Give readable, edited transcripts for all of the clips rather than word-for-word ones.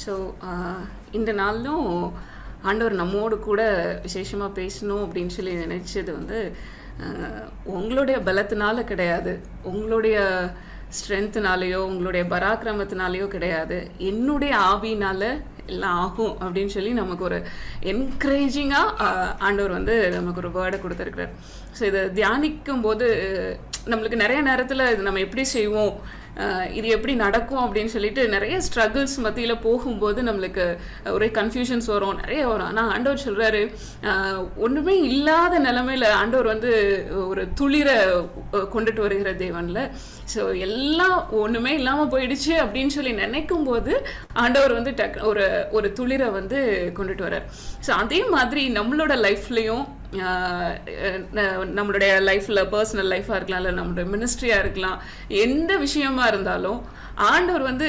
So இந்த நாளிலும் ஆண்டவர் நம்மோடு கூட விசேஷமாக பேசணும் அப்படின்னு சொல்லி நினச்சது வந்து உங்களுடைய பலத்தினால கிடையாது, உங்களுடைய ஸ்ட்ரென்த்துனாலேயோ உங்களுடைய பராக்கிரமத்தினாலேயோ கிடையாது, என்னுடைய ஆவியினால் எல்லாம் ஆகும் அப்படின்னு சொல்லி நமக்கு ஒரு என்கரேஜிங்காக ஆண்டவர் வந்து நமக்கு ஒரு வேர்டை கொடுத்துருக்குறார். ஸோ இதை தியானிக்கும் போது நம்மளுக்கு நிறைய நேரத்தில் இது நம்ம எப்படி செய்வோம், இது எப்படி நடக்கும் அப்படின்னு சொல்லிட்டு நிறைய ஸ்ட்ரகிள்ஸ் மத்தியில் போகும்போது நம்மளுக்கு ஒரே கன்ஃபியூஷன்ஸ் வரும், நிறைய வரும். ஆனால் ஆண்டவர் சொல்கிறாரு, ஒன்றுமே இல்லாத நிலமையில் ஆண்டவர் வந்து ஒரு துளிரை கொண்டுட்டு வருகிற தேவனில். ஸோ எல்லாம் ஒன்றுமே இல்லாமல் போயிடுச்சு அப்படின்னு சொல்லி நினைக்கும் போது ஆண்டவர் வந்து ஒரு துளிரை வந்து கொண்டுட்டு வர்றார். ஸோ அதே மாதிரி நம்மளோட லைஃப்லேயும் நம்மளுடைய லைஃப்பில் பர்சனல் லைஃபாக இருக்கலாம், இல்லை நம்மளுடைய மினிஸ்ட்ரியாக இருக்கலாம், எந்த விஷயமா இருந்தாலும் ஆண்டவர் வந்து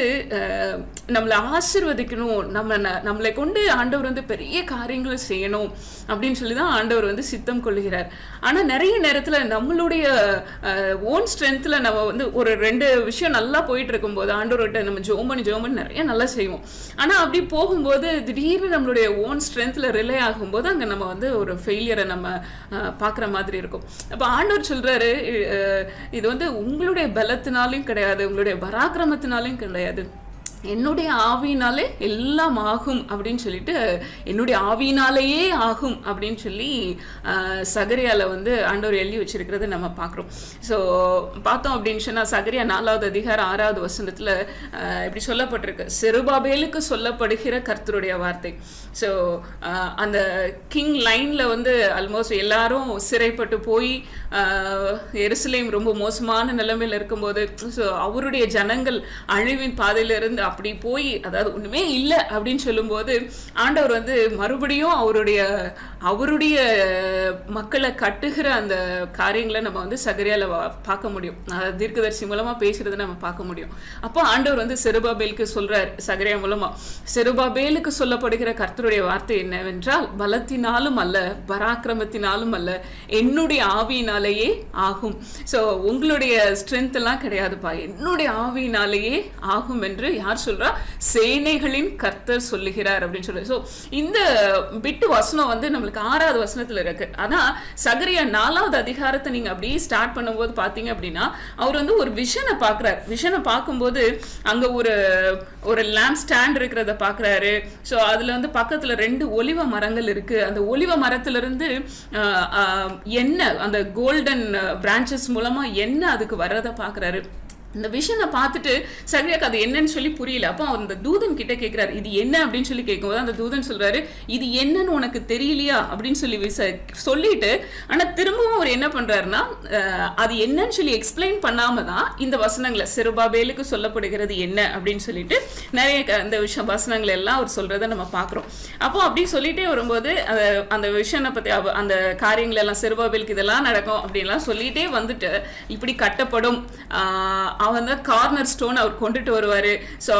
நம்மளை ஆசீர்வதிக்கணும், நம்மளை கொண்டு ஆண்டவர் வந்து பெரிய காரியங்களை செய்யணும் அப்படின்னு சொல்லி தான் ஆண்டவர் வந்து சித்தம் கொள்கிறார். ஆனால் நிறைய நேரத்தில் நம்மளுடைய ஓன் ஸ்ட்ரென்த்தில் நம்ம வந்து ஒரு 2 விஷயம் நல்லா போயிட்டு இருக்கும்போது ஆண்டவர்கிட்ட நம்ம ஜோமன் நிறைய நல்லா செய்வோம். ஆனால் அப்படி போகும்போது திடீர்னு நம்மளுடைய ஓன் ஸ்ட்ரென்த்தில் ரிலே ஆகும்போது அங்கே நம்ம வந்து ஒரு ஃபெயிலியரை நம்ம பார்க்குற மாதிரி இருக்கும். அப்போ ஆண்டவர் சொல்கிறாரு, இது வந்து உங்களுடைய பலத்தினாலையும் கிடையாது, உங்களுடைய பராக்கிரமத்தினாலையும் கிடையாது, என்னுடைய ஆவியினாலே எல்லாம் ஆகும் அப்படின்னு சொல்லிட்டு, என்னுடைய ஆவியினாலேயே ஆகும் அப்படின்னு சொல்லி சகரியால வந்து ஆண்டவர் எழுதி வச்சிருக்கிறது நம்ம பார்க்குறோம். ஸோ பார்த்தோம் அப்படின்னு சொன்னால் சகரியா 4வது அதிகாரம் 6வது வசனத்தில் இப்படி சொல்லப்பட்டிருக்கு, செருபாபேலுக்கு சொல்லப்படுகிற கர்த்தருடைய வார்த்தை. ஸோ அந்த கிங் லைனில் வந்து ஆல்மோஸ்ட் எல்லாரும் சிறைப்பட்டு போய் எருசலேம் ரொம்ப மோசமான நிலைமையில் இருக்கும்போது, ஸோ அவருடைய ஜனங்கள் அழிவின் பாதையிலிருந்து அப்படி போய், அதாவது ஒன்றுமே இல்லை அப்படின்னு சொல்லும்போது ஆண்டவர் வந்து மறுபடியும் அவருடைய மக்களை கட்டுகிற அந்த காரியங்களை நம்ம வந்து சகரியால பார்க்க முடியும், தீர்க்கதரிசி மூலமா பேசுறதை நம்ம பார்க்க முடியும். அப்போ ஆண்டவர் வந்து செருபாபேலுக்கு சொல்றார், சகரியா மூலமா, செருபாபேலுக்கு சொல்லப்படுகிற கர்த்தருடைய வார்த்தை என்னவென்றால், பலத்தினாலும் அல்ல பராக்கிரமத்தினாலும் அல்ல, என்னுடைய ஆவியினாலேயே ஆகும். ஸோ உங்களுடைய ஸ்ட்ரென்த் எல்லாம் கிடையாதுப்பா, என்னுடைய ஆவியினாலேயே ஆகும் என்று யார் சொல்றா? சேனைகளின் கர்த்தர் சொல்லுகிறார் அப்படின்னு சொல்ற. ஸோ இந்த பிட்டு வசனம் வந்து நம்மளுக்கு 6வது வசனத்துல இருக்கு. ஆனா சகரியா 4வது அதிகாரத்தை நீங்க அப்படியே ஸ்டார்ட் பண்ணும்போது பாத்தீங்க அப்படின்னா, அவர் வந்து ஒரு விஷனை பார்க்கிறார். விஷனை பார்க்கும்போது அங்க ஒரு லேம்ப் ஸ்டாண்ட் இருக்கிறத பார்க்குறாரு. ஸோ அதில் வந்து பக்கத்தில் 2 ஒலிவ மரங்கள் இருக்குது. அந்த ஒலிவ மரத்துலேருந்து எண்ணெய், அந்த கோல்டன் பிரான்ச்சஸ் மூலமாக எண்ணெய் அதுக்கு வர்றதை பார்க்குறாரு. இந்த விஷனை பார்த்துட்டு சகரியாக்கு அது என்னன்னு சொல்லி புரியல. அப்போ அந்த தூதன் கிட்ட கேட்கிறாரு, இது என்ன அப்படின்னு சொல்லி கேட்கும்போது அந்த தூதன் சொல்றாரு, இது என்னன்னு உனக்கு தெரியலையா அப்படின்னு சொல்லி சொல்லிட்டு, ஆனால் திரும்பவும் அவர் என்ன பண்றாருன்னா, அது என்னன்னு சொல்லி எக்ஸ்பிளைன் பண்ணாம தான் இந்த வசனங்களை, செருபாபேலுக்கு சொல்லப்படுகிறது என்ன அப்படின்னு சொல்லிட்டு நிறைய அந்த வசனங்கள் எல்லாம் அவர் சொல்றதை நம்ம பார்க்குறோம். அப்போ அப்படி சொல்லிட்டே வரும்போது அந்த விஷனை பத்தி அந்த காரியங்கள் எல்லாம், செருபாபேலுக்கு இதெல்லாம் நடக்கும் அப்படின்லாம் சொல்லிட்டே வந்துட்டு, இப்படி கட்டப்படும், அவன் தான் கார்னர் ஸ்டோன் அவர் கொண்டுட்டு வருவாரு, ஸோ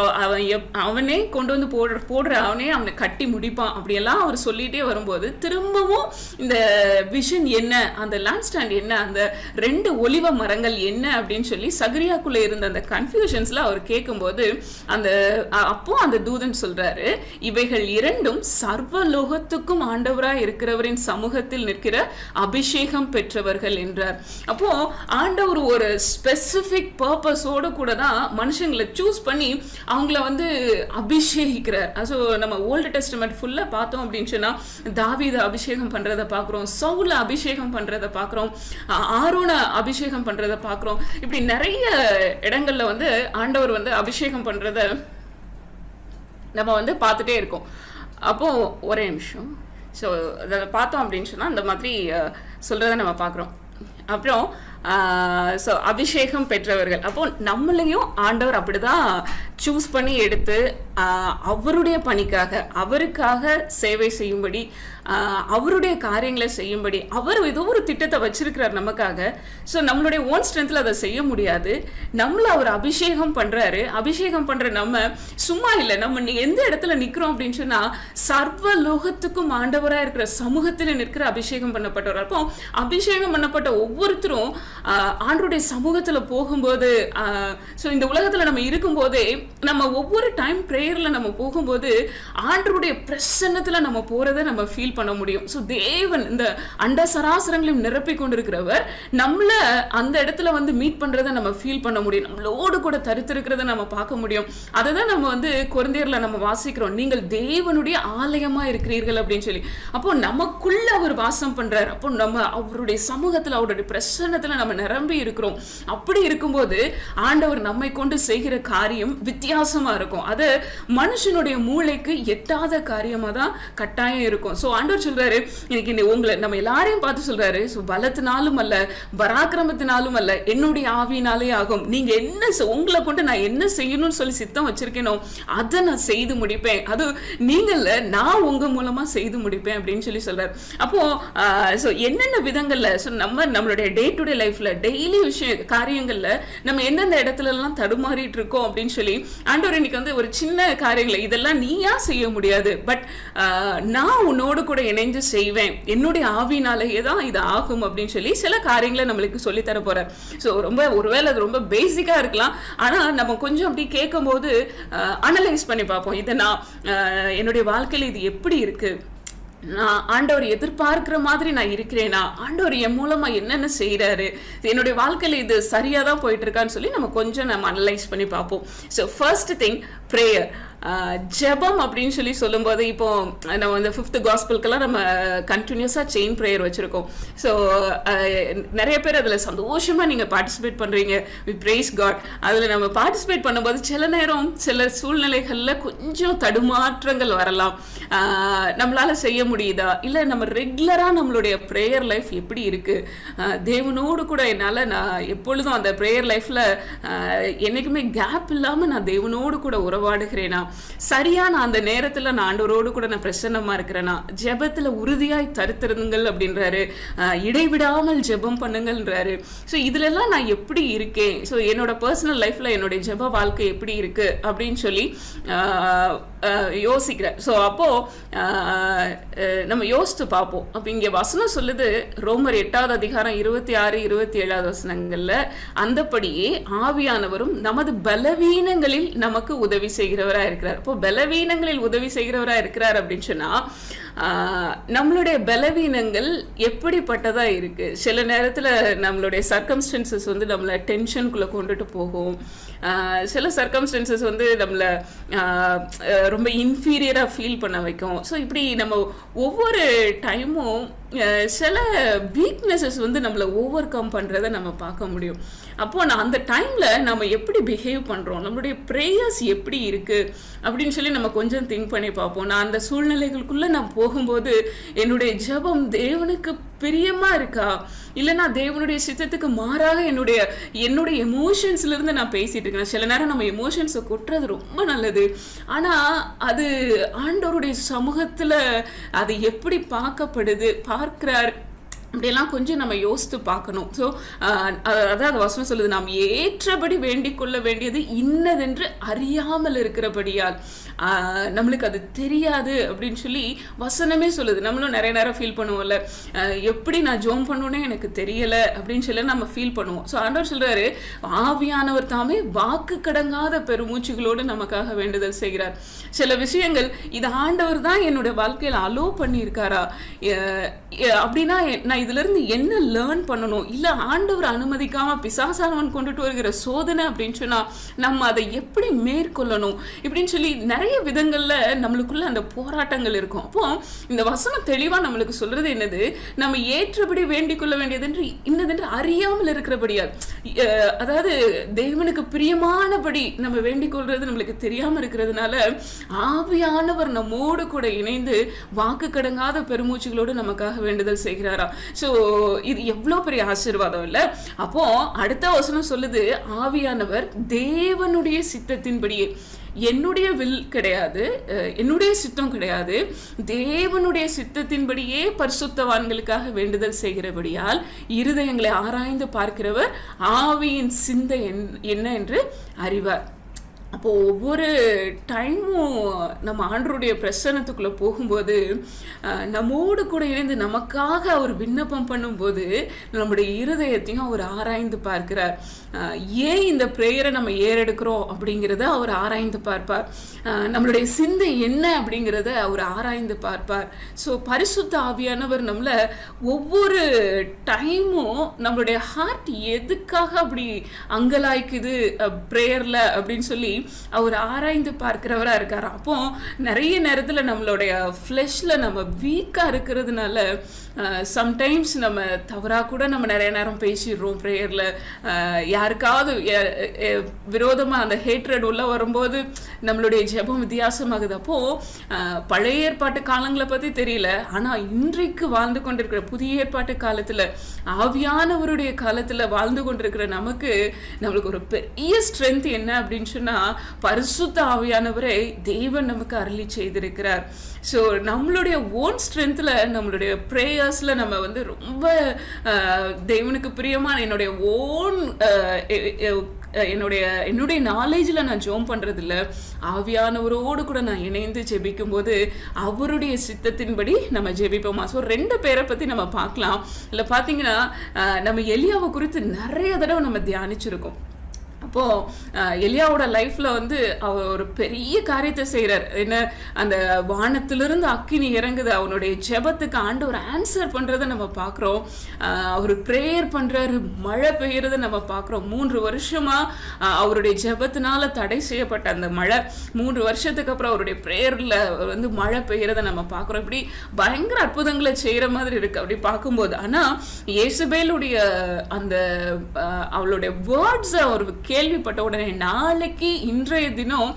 அவனே கொண்டு வந்து போடுற அவனை கட்டி முடிப்பான் அப்படியெல்லாம் அவர் சொல்லிட்டே வரும்போது, திரும்பவும் இந்த விஷன் என்ன, அந்த லேம்ப் ஸ்டாண்ட் என்ன, அந்த 2 ஒலிவ மரங்கள் என்ன அப்படின்னு சொல்லி சகரியாக்குள்ள இருந்த அந்த கன்ஃபியூஷன்ஸ்ல அவர் கேட்கும்போது அப்போ அந்த தூதன் சொல்றாரு, இவைகள் 2ம் சர்வலோகத்துக்கும் ஆண்டவராய் இருக்கிறவரின் சமூகத்தில் நிற்கிற அபிஷேகம் பெற்றவர்கள் என்றார். அப்போ ஆண்டவர் ஒரு ஸ்பெசிபிக் பர்பஸோடு கூட தான் மனுஷங்களை சூஸ் பண்ணி அவங்கள வந்து அபிஷேகிக்கிறார். ஸோ நம்ம ஓல்டு டெஸ்டமெண்ட் ஃபுல்லாக பார்த்தோம் அப்படின்னு சொன்னால், தாவீதை அபிஷேகம் பண்ணுறதை பார்க்குறோம், சவுலை அபிஷேகம் பண்ணுறதை பார்க்குறோம், ஆரோனை அபிஷேகம் பண்ணுறதை பார்க்குறோம். இப்படி நிறைய இடங்கள்ல வந்து ஆண்டவர் வந்து அபிஷேகம் பண்ணுறத நம்ம வந்து பார்த்துட்டே இருக்கோம். அப்போது ஒரே நிமிஷம், ஸோ அதை பார்த்தோம் அப்படின்னு சொன்னால் அந்த மாதிரி சொல்கிறத நம்ம பார்க்குறோம். அப்புறம் ஸோ அபிஷேகம் பெற்றவர்கள், அப்போ நம்மளையும் ஆண்டவர் அப்படிதான் சூஸ் பண்ணி எடுத்து அவருடைய பணிக்காக, அவருக்காக சேவை செய்யும்படி அவருடைய காரியங்களை செய்யும்படி அவர் ஏதோ ஒரு திட்டத்தை வச்சிருக்கிறார் நமக்காக. ஸோ நம்மளுடைய ஓன் ஸ்ட்ரென்த்ல அதை செய்ய முடியாது. நம்மள அவர் அபிஷேகம் பண்றாரு. அபிஷேகம் பண்ற நம்ம சும்மா இல்லை, நம்ம எந்த இடத்துல நிக்கிறோம் அப்படின்னு சொன்னா சர்வ லோகத்துக்கும் ஆண்டவராக இருக்கிற சமூகத்தில் நிற்கிற அபிஷேகம் பண்ணப்பட்டவர். அப்போ அபிஷேகம் பண்ணப்பட்ட ஒவ்வொருத்தரும் ஆண்டவருடைய சமூகத்துல போகும்போது, இந்த உலகத்துல நம்ம இருக்கும்போதே நம்ம ஒவ்வொரு டைம் பிரேயர்ல நம்ம போகும்போது ஆண்டவருடைய பிரசன்னத்துல நம்ம போறதை நம்ம ஃபீல் பண்ண முடியும். ஸோ தேவன் இந்த அண்ட சராசரங்களையும் நிரப்பி கொண்டிருக்கிறவர் நம்மள அந்த இடத்துல வந்து மீட் பண்றதை நம்ம ஃபீல் பண்ண முடியும். நம்மளோடு கூட தரித்திருக்கிறத நம்ம பார்க்க முடியும். அதை தான் நம்ம வந்து கொரிந்தியர்ல நம்ம வாசிக்கிறோம், நீங்கள் தேவனுடைய ஆலயமா இருக்கிறீர்கள் அப்படின்னு சொல்லி. அப்போ நமக்குள்ள அவர் வாசம் பண்றாரு. அப்போ நம்ம அவருடைய சமூகத்துல அவருடைய பிரசன்னத்துல நம்ம நிரம்பி இருக்கிறோம். அப்படி இருக்கும்போது ஆண்டவர் நம்மை கொண்டு செய்கிற காரியம் வித்தியாசமா இருக்கும். அது மனுஷனுடைய மூளைக்கு எட்டாத காரியமா தான் கட்டாயம் இருக்கும். ஸோ ஆண்டவர் சொல்றாரு, இன்னைக்கு உங்களை நம்ம எல்லாரையும் பார்த்து சொல்றாரு, பலத்தினாலும் அல்ல பராக்கிரமத்தினாலும் அல்ல என்னுடைய ஆவியினாலே ஆகும். நீங்க என்ன உங்களை கொண்டு நான் என்ன செய்யணும்னு சொல்லி சித்தம் வச்சிருக்கேனோ அதை நான் செய்து முடிப்பேன். அது நீங்கள்ல நான் உங்க மூலமா செய்து முடிப்பேன் அப்படின்னு சொல்லி சொல்றாரு. அப்போ என்னென்ன விதங்கள்ல நம்மளுடைய டே டு டே லைஃப்ல டெய்லி காரியங்கள்ல நம்ம எந்தெந்த இடத்துல எல்லாம் தடுமாறிட்டு இருக்கோம் அப்படின்னு சொல்லி ஆண்டவர் இன்னைக்கு வந்து ஒரு சின்ன காரியங்களை இதெல்லாம் நீயா செய்ய முடியாது, பட் நான் உன்னோடு கூட இணைஞ்சு செய்வேன், என்னுடைய ஆவினாலேயே தான் இது ஆகும் அப்படின்னு சொல்லி சில காரியங்களை நம்மளுக்கு சொல்லி தர போறார். ஸோ ரொம்ப ஒருவேளை அது ரொம்ப பேசிக்கா இருக்கலாம், ஆனா நம்ம கொஞ்சம் அப்படி கேட்கும் போது அனலைஸ் பண்ணி பார்ப்போம், இதை நான் என்னுடைய வாழ்க்கையில் இது எப்படி இருக்கு, நான் ஆண்டவர் எதிர்பார்க்கிற மாதிரி நான் இருக்கிறேனா, ஆண்டவர் என் மூலமா என்னென்ன செய்யறாரு, என்னுடைய வாழ்க்கையில இது சரியா தான் போயிட்டு இருக்கான்னு சொல்லி நம்ம கொஞ்சம் நம்ம அனலைஸ் பண்ணி பார்ப்போம். ஸோ ஃபர்ஸ்ட் திங் பிரேயர், ஜெபம் அப்படின்னு சொல்லி சொல்லும்போது இப்போ நம்ம இந்த 5th காஸ்பலுக்கெல்லாம் நம்ம கண்டினியூஸாக செயின் ப்ரேயர் வச்சுருக்கோம். ஸோ நிறைய பேர் அதில் சந்தோஷமாக நீங்கள் பார்ட்டிசிபேட் பண்ணுறீங்க. We prize got. அதில் நம்ம பார்ட்டிசிபேட் பண்ணும்போது சில நேரம் சில சூழ்நிலைகளில் கொஞ்சம் தடுமாற்றங்கள் வரலாம். நம்மளால் செய்ய முடியுதா, இல்லை நம்ம ரெகுலராக நம்மளுடைய ப்ரேயர் லைஃப் எப்படி இருக்குது, தேவனோடு கூட என்னால் நான் எப்பொழுதும் அந்த ப்ரேயர் லைஃப்பில் என்றைக்குமே கேப் இல்லாமல் நான் தேவனோடு கூட உறவாடுகிறேனா, சரியா நான் அந்த நேரத்துல நான் ஆண்டவரோடு கூட நான் பிரசன்னமா இருக்கிறேனா, ஜெபத்துல உறுதியாய் தரித்திருங்கள் அப்படின்றாரு, இடைவிடாமல் ஜெபம் பண்ணுங்கள்ன்றாரு. ஸோ இதுல எல்லாம் நான் எப்படி இருக்கேன், ஸோ என்னோட பர்சனல் லைஃப்ல என்னுடைய ஜெப வாழ்க்கை எப்படி இருக்கு அப்படின்னு சொல்லி யோசிக்கிறேன். ஸோ அப்போ நம்ம யோசித்து பார்ப்போம். அப்போ இங்கே வசனம் சொல்லுது, ரோமர் 8வது அதிகாரம் 26, 27 வசனங்கள்ல, அந்தபடியே ஆவியானவரும் நமது பலவீனங்களில் நமக்கு உதவி செய்கிறவரா இருக்கிறார். இப்போ பலவீனங்களில் உதவி செய்கிறவரா இருக்கிறார் அப்படின்னு சொன்னா நம்மளுடைய பலவீனங்கள் எப்படிப்பட்டதா இருக்கு. சில நேரத்துல நம்மளுடைய சர்க்கம்ஸ்டன்சஸ் வந்து நம்மளை டென்ஷனுக்குள்ள கொண்டுட்டு போகும். சில சர்க்கம்ஸ்டன்சஸ் வந்து நம்மளை ரொம்ப இன்ஃபீரியரா ஃபீல் பண்ண வைக்கும். ஸோ இப்படி நம்ம ஒவ்வொரு டைமும் சில வீக்னஸஸ் வந்து நம்மளை ஓவர் கம் பண்ணுறதை நம்ம பார்க்க முடியும். அப்போ நான் அந்த டைமில் நம்ம எப்படி பிஹேவ் பண்ணுறோம், நம்மளுடைய ப்ரேயர்ஸ் எப்படி இருக்குது அப்படின்னு சொல்லி நம்ம கொஞ்சம் திங்க் பண்ணி பார்ப்போம். நான் அந்த சூழ்நிலைகளுக்குள்ளே நான் போகும்போது என்னுடைய ஜெபம் தேவனுக்கு பிரியமாக இருக்கா, இல்லைனா தேவனுடைய சித்தத்துக்கு மாறாக என்னுடைய எமோஷன்ஸ்லேருந்து நான் பேசிகிட்டு இருக்கேன். சில நேரம் நம்ம எமோஷன்ஸை கொட்டுறது ரொம்ப நல்லது, ஆனால் அது ஆண்டவருடைய சமூகத்தில் அது எப்படி பார்க்கப்படுது, பார்க்கிறார் அப்படியெல்லாம் கொஞ்சம் நம்ம யோசித்து பார்க்கணும். ஸோ அதாவது வசனம் சொல்லுது, நாம் ஏற்றபடி வேண்டிக் கொள்ள வேண்டியது இன்னதென்று அறியாமல் இருக்கிறபடியால் நம்மளுக்கு அது தெரியாது அப்படின்னு சொல்லி வசனமே சொல்லுது. நம்மளும் நிறைய நேரம் ஃபீல் பண்ணுவோம்ல, எப்படி நான் ஜோம் பண்ணோன்னே எனக்கு தெரியலை அப்படின்னு சொல்லி நம்ம ஃபீல் பண்ணுவோம். ஸோ ஆண்டவர் சொல்றாரு, ஆவியானவர் தாமே வாக்கு கடங்காத பெருமூச்சுகளோடு நமக்காக வேண்டுதல் செய்கிறார். சில விஷயங்கள் இது ஆண்டவர் தான் என்னோட வாழ்க்கையில் அலோ பண்ணியிருக்காரா அப்படின்னா நான் இதுல இருந்து என்ன லேர்ன் பண்ணணும், இல்லை ஆண்டவர் அனுமதிக்காம பிசாசானவன் கொண்டுட்டு வருகிற சோதனை அப்படின்னு சொன்னா நம்ம அதை எப்படி மேற்கொள்ளணும் இப்படின்னு சொல்லி நிறைய விதங்கள்ல நம்மளுக்குள்ள அந்த போராட்டங்கள் இருக்கும். அப்போ இந்த வசனம் தெளிவா நம்மளுக்கு சொல்றது என்னது, நம்ம ஏற்றபடி வேண்டிக் கொள்ள வேண்டியது இன்னதென்று அறியாமல் இருக்கிறபடியால், அதாவது தேவனுக்கு பிரியமானபடி நம்ம வேண்டிக் கொள்றது நம்மளுக்கு தெரியாம இருக்கிறதுனால ஆவியானவர் நம்மோடு கூட இணைந்து வாக்கு கடங்காத பெருமூச்சுகளோடு நமக்காக வேண்டுதல் செய்கிறாரா. ஸோ இது எவ்வளோ பெரிய ஆசீர்வாதம் இல்லை. அப்போ அடுத்த வசனம் சொல்லுது, ஆவியானவர் தேவனுடைய சித்தத்தின்படியே. என்னுடைய வில் கிடையாது, என்னுடைய சித்தம் கிடையாது, தேவனுடைய சித்தத்தின்படியே பரிசுத்தவான்களுக்காக வேண்டுதல் செய்கிறபடியால் இருதயங்களை ஆராய்ந்து பார்க்கிறவர் ஆவியின் சிந்தை என்ன என்று அறிவார். அப்போ ஒவ்வொரு டைமும் நம்ம ஆண்டவருடைய பிரசன்னத்துக்குள்ள போகும்போது நம்மோடு கூட இணைந்து நமக்காக அவர் விண்ணப்பம் பண்ணும்போது நம்முடைய இருதயத்தையும் அவர் ஆராய்ந்து பார்க்கிறார். ஏன் இந்த ப்ரேயரை நம்ம ஏறெடுக்கிறோம் அப்படிங்கிறத அவர் ஆராய்ந்து பார்ப்பார். நம்மளுடைய சிந்தை என்ன அப்படிங்கிறத அவர் ஆராய்ந்து பார்ப்பார். ஸோ பரிசுத்த ஆவியானவர் நம்மள ஒவ்வொரு டைமும் நம்மளுடைய ஹார்ட் எதுக்காக அப்படி அங்கலாய்க்குது ப்ரேயர்ல அப்படின்னு சொல்லி அவர் ஆராய்ந்து பார்க்கிறவரா இருக்காரு. அப்போ நிறைய நேரத்துல நம்மளுடைய ஃப்ளெஷ்ல நம்ம வீக்கா இருக்கிறதுனால சம்டைம்ஸ் நம்ம தவறா கூட நம்ம நிறைய நேரம் பேசிடுறோம் ப்ரேயர்ல. யாருக்காவது விரோதமா அந்த ஹேட்ரட் உள்ள வரும்போது நம்மளுடைய ஜெபம் வித்தியாசமாகுது. அப்போ பழைய ஏற்பாட்டு காலங்களை பத்தி தெரியல, ஆனா இன்றைக்கு வாழ்ந்து கொண்டிருக்கிற புதிய ஏற்பாட்டு காலத்துல ஆவியானவருடைய காலத்துல வாழ்ந்து கொண்டிருக்கிற நமக்கு நம்மளுக்கு ஒரு பெரிய ஸ்ட்ரென்த் என்ன அப்படின்னு சொன்னா பரிசுத்த ஆவியானவரை தேவன் நமக்கு அருளி செய்திருக்கிறார். ஸோ நம்மளுடைய ஓன் ஸ்ட்ரென்த்தில் நம்மளுடைய ப்ரேயர்ஸில் நம்ம வந்து ரொம்ப தேவனுக்கு பிரியமான என்னுடைய ஓன் என்னுடைய நாலேஜில் நான் ஜோம் பண்ணுறதில்ல, ஆவியானவரோடு கூட நான் இணைந்து ஜெபிக்கும் போது அவருடைய சித்தத்தின்படி நம்ம ஜெபிப்போமா. ஸோ 2 பேரை பற்றி நம்ம பார்க்கலாம். இல்லை பார்த்தீங்கன்னா நம்ம எலியாவை குறித்து நிறைய தடவை நம்ம தியானிச்சிருக்கோம். அப்போது எலியாவோட லைஃப்பில் வந்து அவர் ஒரு பெரிய காரியத்தை செய்கிறார். என்ன, அந்த வானத்திலிருந்து அக்கினி இறங்குது, அவனுடைய ஜெபத்துக்கு ஆண்டவர் ஆன்சர் பண்ணுறதை நம்ம பார்க்குறோம். அவர் ப்ரேயர் பண்ணுறாரு, மழை பெய்யறதை நம்ம பார்க்குறோம். 3 வருஷமாக அவருடைய ஜெபத்தினால தடை செய்யப்பட்ட அந்த மழை 3 வருஷத்துக்கு அப்புறம் அவருடைய ப்ரேயரில் வந்து மழை பெய்யறதை நம்ம பார்க்குறோம். இப்படி பயங்கர அற்புதங்களை செய்கிற மாதிரி இருக்குது அப்படி பார்க்கும்போது. ஆனால் யேசபேலுடைய அந்த அவளுடைய வேர்ட்ஸை அவர் கேள்விப்பட்ட உடனே நாளைக்கு இன்றைய தினம்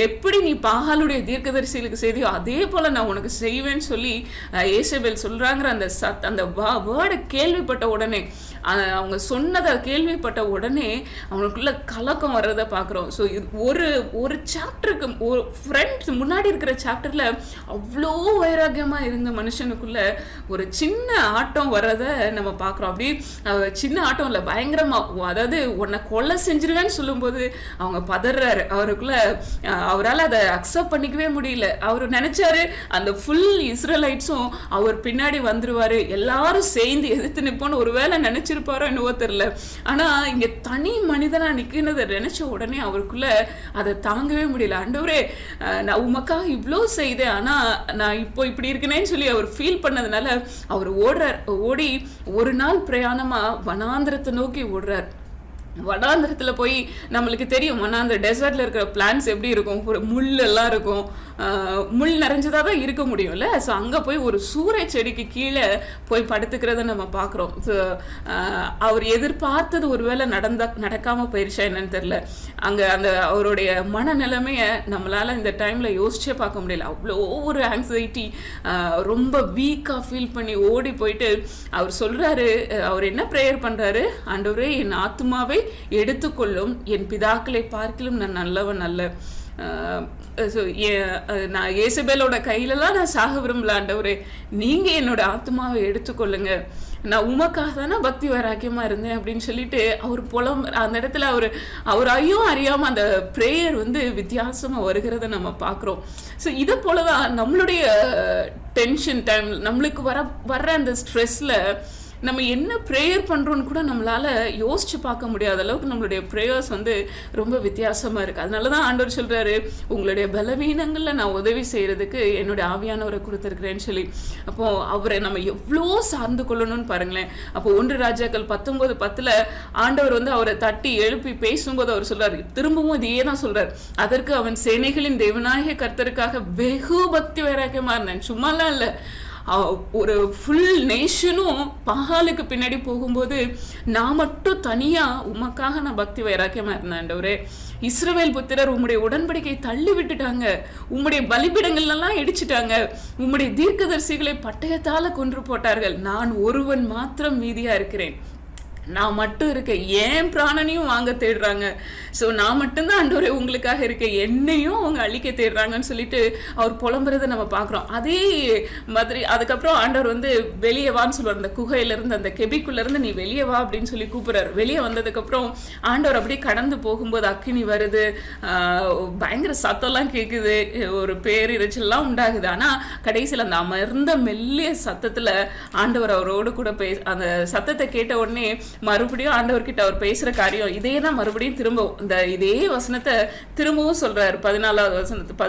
எப்படி நீ பாகாலுடைய தீர்க்கதரிசிகளுக்கு செய்தியோ அதே போல நான் உனக்கு செய்வேன்னு சொல்லி யேசபேல் சொல்றாங்கிற அந்த வேர்டை கேள்விப்பட்ட உடனே, அவங்க சொன்னதை கேள்விப்பட்ட உடனே அவனுக்குள்ள கலக்கம் வர்றதை பார்க்குறோம். ஸோ ஒரு சாப்டருக்கு ஒரு ஃப்ரெண்ட் முன்னாடி இருக்கிற சாப்டர்ல அவ்வளோ வைராக்கியமாக இருந்த மனுஷனுக்குள்ள ஒரு சின்ன ஆட்டம் வர்றதை நம்ம பார்க்குறோம். அப்படி சின்ன ஆட்டம் இல்லை, பயங்கரமாக, அதாவது உன்னை கொலை செஞ்சிருவேன்னு சொல்லும்போது அவங்க பதறாரு. அவருக்குள்ள அவரால் அதை அக்செப்ட் பண்ணிக்கவே முடியல. அவர் நினைச்சாரு அந்த ஃபுல் இஸ்ரேலைட்ஸும் அவர் பின்னாடி வந்துருவாரு, எல்லாரும் சேர்ந்து எதிர்த்து நிற்போன்னு ஒருவேளை நினைச்சிருப்பாரோ என்னவோ தெரியல. ஆனா இங்க தனி மனிதனா நிக்கிறத நினைச்ச உடனே அவருக்குள்ள அதை தாங்கவே முடியல. ஆண்டவரே, நான் உமக்காக இவ்வளோ செய்தேன், ஆனா நான் இப்போ இப்படி இருக்கேனேன்னு சொல்லி அவர் ஃபீல் பண்ணதுனால அவர் ஓடி ஒரு நாள் பிரயாணமா வனாந்திரத்தை நோக்கி ஓடுறார். வனாந்திரத்தில் போய் நம்மளுக்கு தெரியும், வனாந்திர டெசர்ட்ல இருக்கிற பிளான்ஸ் எப்படி இருக்கும், ஒரு முள் எல்லாம் இருக்கும், முள் நிறைஞ்சதாக தான் இருக்க முடியும்ல. ஸோ அங்கே போய் ஒரு சூறை செடிக்கு கீழே போய் படுத்துக்கிறத நம்ம பார்க்குறோம். ஸோ அவர் எதிர்பார்த்தது ஒருவேளை நடக்காமல் போயிடுச்சா என்னன்னு தெரில. அங்கே அந்த அவருடைய மனநிலைமையை நம்மளால் இந்த டைமில் யோசிச்சே பார்க்க முடியல. அவ்வளோ ஒரு ஆங்ஸைட்டி, ரொம்ப வீக்காக ஃபீல் பண்ணி ஓடி போயிட்டு அவர் சொல்கிறாரு, அவர் என்ன ப்ரேயர் பண்ணுறாரு, ஆண்டவரே என் ஆத்துமாவை எடுத்துக்கொள்ளும், என் பிதாக்களை பார்க்கலும் நான் நல்லவன் அல்ல. நான் யேசபேலோட கையிலலாம் நான் சாக விரும்பல, ஆண்டவரே நீங்க என்னோட ஆத்மாவை எடுத்துக்கொள்ளுங்க, நான் உமக்காக தானே பக்தி வைராக்கியமா இருந்தேன் அப்படின்னு சொல்லிட்டு அவர் அந்த இடத்துல அவர் ஐயும் அறியாம அந்த ப்ரேயர் வந்து வித்தியாசமா வருகிறத நம்ம பார்க்குறோம். ஸோ இதை போலதான் நம்மளுடைய டென்ஷன் டைம், நம்மளுக்கு வர்ற அந்த ஸ்ட்ரெஸ்ல நம்ம என்ன ப்ரேயர் பண்ணுறோன்னு கூட நம்மளால் யோசிச்சு பார்க்க முடியாத அளவுக்கு நம்மளுடைய ப்ரேயர்ஸ் வந்து ரொம்ப வித்தியாசமாக இருக்குது. அதனால தான் ஆண்டவர் சொல்கிறாரு, உங்களுடைய பலவீனங்களில் நான் உதவி செய்கிறதுக்கு என்னுடைய ஆவியானவரை கொடுத்துருக்குறேன்னு சொல்லி. அப்போது அவரை நம்ம எவ்வளோ சார்ந்து கொள்ளணும்னு பாருங்களேன். அப்போ 1 ராஜாக்கள் 19:10 ஆண்டவர் வந்து அவரை தட்டி எழுப்பி பேசும்போது அவர் சொல்கிறார், திரும்பவும் இதையே தான் சொல்கிறார், அதற்கு அவன் சேனைகளின் தேவனாகிய கர்த்தருக்காக வெகு பக்தி வைராக்கியமாக இருந்தேன். சும்மாலாம் இல்லை, ஒரு ஃபுல் நேஷனும் பாகாலுக்கு பின்னாடி போகும்போது நான் மட்டும் தனியாக உமக்காக நான் பக்தி வைராக்கியமாக இருந்தேன். ஆண்டவரே, இஸ்ரவேல் புத்திரர் உம்முடைய உடன்படிக்கை தள்ளி விட்டுட்டாங்க, உம்முடைய பலிபீடங்கள்லாம் இடிச்சிட்டாங்க, உம்முடைய தீர்க்கதரிசிகளை பட்டயத்தால் கொன்று போட்டார்கள், நான் ஒருவன் மாத்திரம் மீதியாக இருக்கிறேன். நான் மட்டும் இருக்கேன், ஏன் பிராணனையும் வாங்க தேடுறாங்க. ஸோ நான் மட்டும்தான் ஆண்டவரே உங்களுக்காக இருக்கேன், என்னையும் அவங்க அழிக்க தேடுறாங்கன்னு சொல்லிட்டு அவர் புலம்புறதை நம்ம பார்க்குறோம். அதே மாதிரி அதுக்கப்புறம் ஆண்டவர் வந்து வெளியே வான்னு சொல்லுவார். அந்த குகையிலேருந்து, அந்த கெபிக்குள்ளேருந்து நீ வெளியே வா அப்படின்னு சொல்லி கூப்பிட்றாரு. வெளியே வந்ததுக்கப்புறம் ஆண்டவர் அப்படியே கடந்து போகும்போது அக்கினி வருது, பயங்கர சத்தம்லாம் கேட்குது, ஒரு பேரிரைச்சல்லாம் உண்டாகுது. ஆனால் கடைசியில் அந்த அமர்ந்த மெல்லிய சத்தத்தில் ஆண்டவர் அவரோடு கூட அந்த சத்தத்தை கேட்ட உடனே மறுபடியும் ஆண்டவர்கிட்ட அவர் பேசுற காரியம் இதே தான். மறுபடியும் திரும்ப இந்த இதே வசனத்தை திரும்பவும் சொல்றாரு. 14வது வசனத்து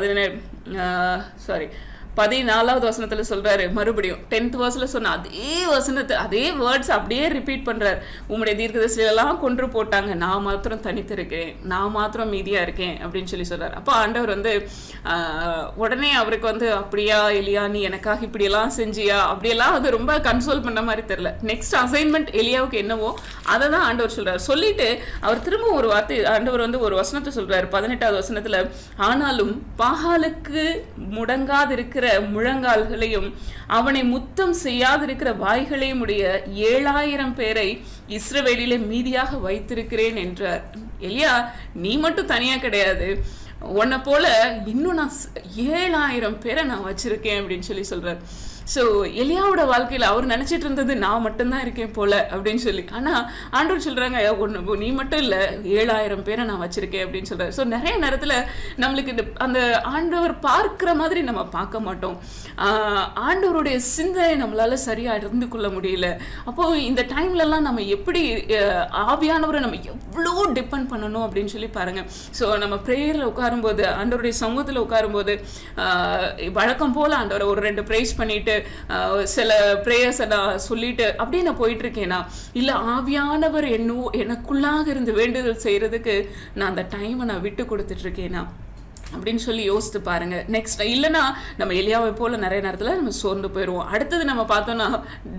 14வது வசனத்துல சொல்றாரு. மறுபடியும் 10th verseல சொன்ன அதே வசனத்தை, அதே வேர்ட்ஸ் அப்படியே ரிப்பீட் பண்றாரு. உம்முடைய தீர்க்கதரிசிகளெல்லாம் கொன்று போட்டாங்க, நான் மாத்திரம் தனித்திருக்கேன், நான் மாத்திரம் மீதியா இருக்கேன் அப்படின்னு சொல்லி சொல்றாரு. அப்போ ஆண்டவர் வந்து உடனே அவருக்கு வந்து அப்படியா எலியா நீ எனக்காக இப்படியெல்லாம் செஞ்சியா அப்படியெல்லாம் அது ரொம்ப கன்சோல் பண்ண மாதிரி தெரியல. நெக்ஸ்ட் அசைன்மெண்ட் எலியாவுக்கு என்னவோ அதை தான் ஆண்டவர் சொல்றாரு. சொல்லிட்டு அவர் திரும்ப ஒரு வார்த்தை ஆண்டவர் வந்து ஒரு வசனத்தை சொல்றாரு 18வது வசனத்துல, ஆனாலும் பாகாலுக்கு முடங்காதிருக்கிற முழங்கால்களையும் அவனை முத்தம் செய்யாதிருக்கிற வாய்களையும் உடைய 7000 பேரை இஸ்ரவேலிலே மீதியாக வைத்திருக்கிறேன் என்றார். எலியா நீ மட்டும் தனியா கிடையாது, உன்னை போல இன்னும் நான் 7000 பேரை நான் வச்சிருக்கேன் அப்படின்னு சொல்லி சொல்றார். ஸோ எலியாவோட வாழ்க்கையில் அவர் நினச்சிட்டு இருந்தது நான் மட்டும்தான் இருக்கேன் போல அப்படின்னு சொல்லி. ஆனால் ஆண்டவர் சொல்கிறாங்க ஒன்று நீ மட்டும் இல்லை 7000 பேரை நான் வச்சுருக்கேன் அப்படின்னு சொல்கிறார். ஸோ நிறைய நேரத்தில் நம்மளுக்கு அந்த ஆண்டவர் பார்க்குற மாதிரி நம்ம பார்க்க மாட்டோம். ஆண்டவருடைய சிந்தனை நம்மளால் சரியாக இருந்து கொள்ள முடியல. அப்போது இந்த டைம்லலாம் நம்ம எப்படி ஆவியானவரை நம்ம எவ்வளோ டிபெண்ட் பண்ணணும் அப்படின்னு சொல்லி பாருங்கள். ஸோ நம்ம ப்ரேயரில் உட்காரும்போது, ஆண்டவருடைய சமூகத்தில் உட்காரும்போது வழக்கம் போல் ஆண்டவரை ஒரு 2 ப்ரேஸ் பண்ணிட்டு சில பிரேயர்ஸை நான் சொல்லிட்டு அப்படியே நான் போயிட்டு இருக்கேனா, இல்லை ஆவியானவர் எனக்குள்ளாக இருந்து வேண்டுதல் செய்யறதுக்கு நான் அந்த டைமை நான் விட்டு கொடுத்துட்டு இருக்கேனா அப்படின்னு சொல்லி யோசித்து பாருங்க. நெக்ஸ்ட் இல்லைன்னா நம்ம எலியாவை போல நிறைய நேரத்தில் நம்ம சோர்ந்து போயிடுவோம். அடுத்தது நம்ம பார்த்தோம்னா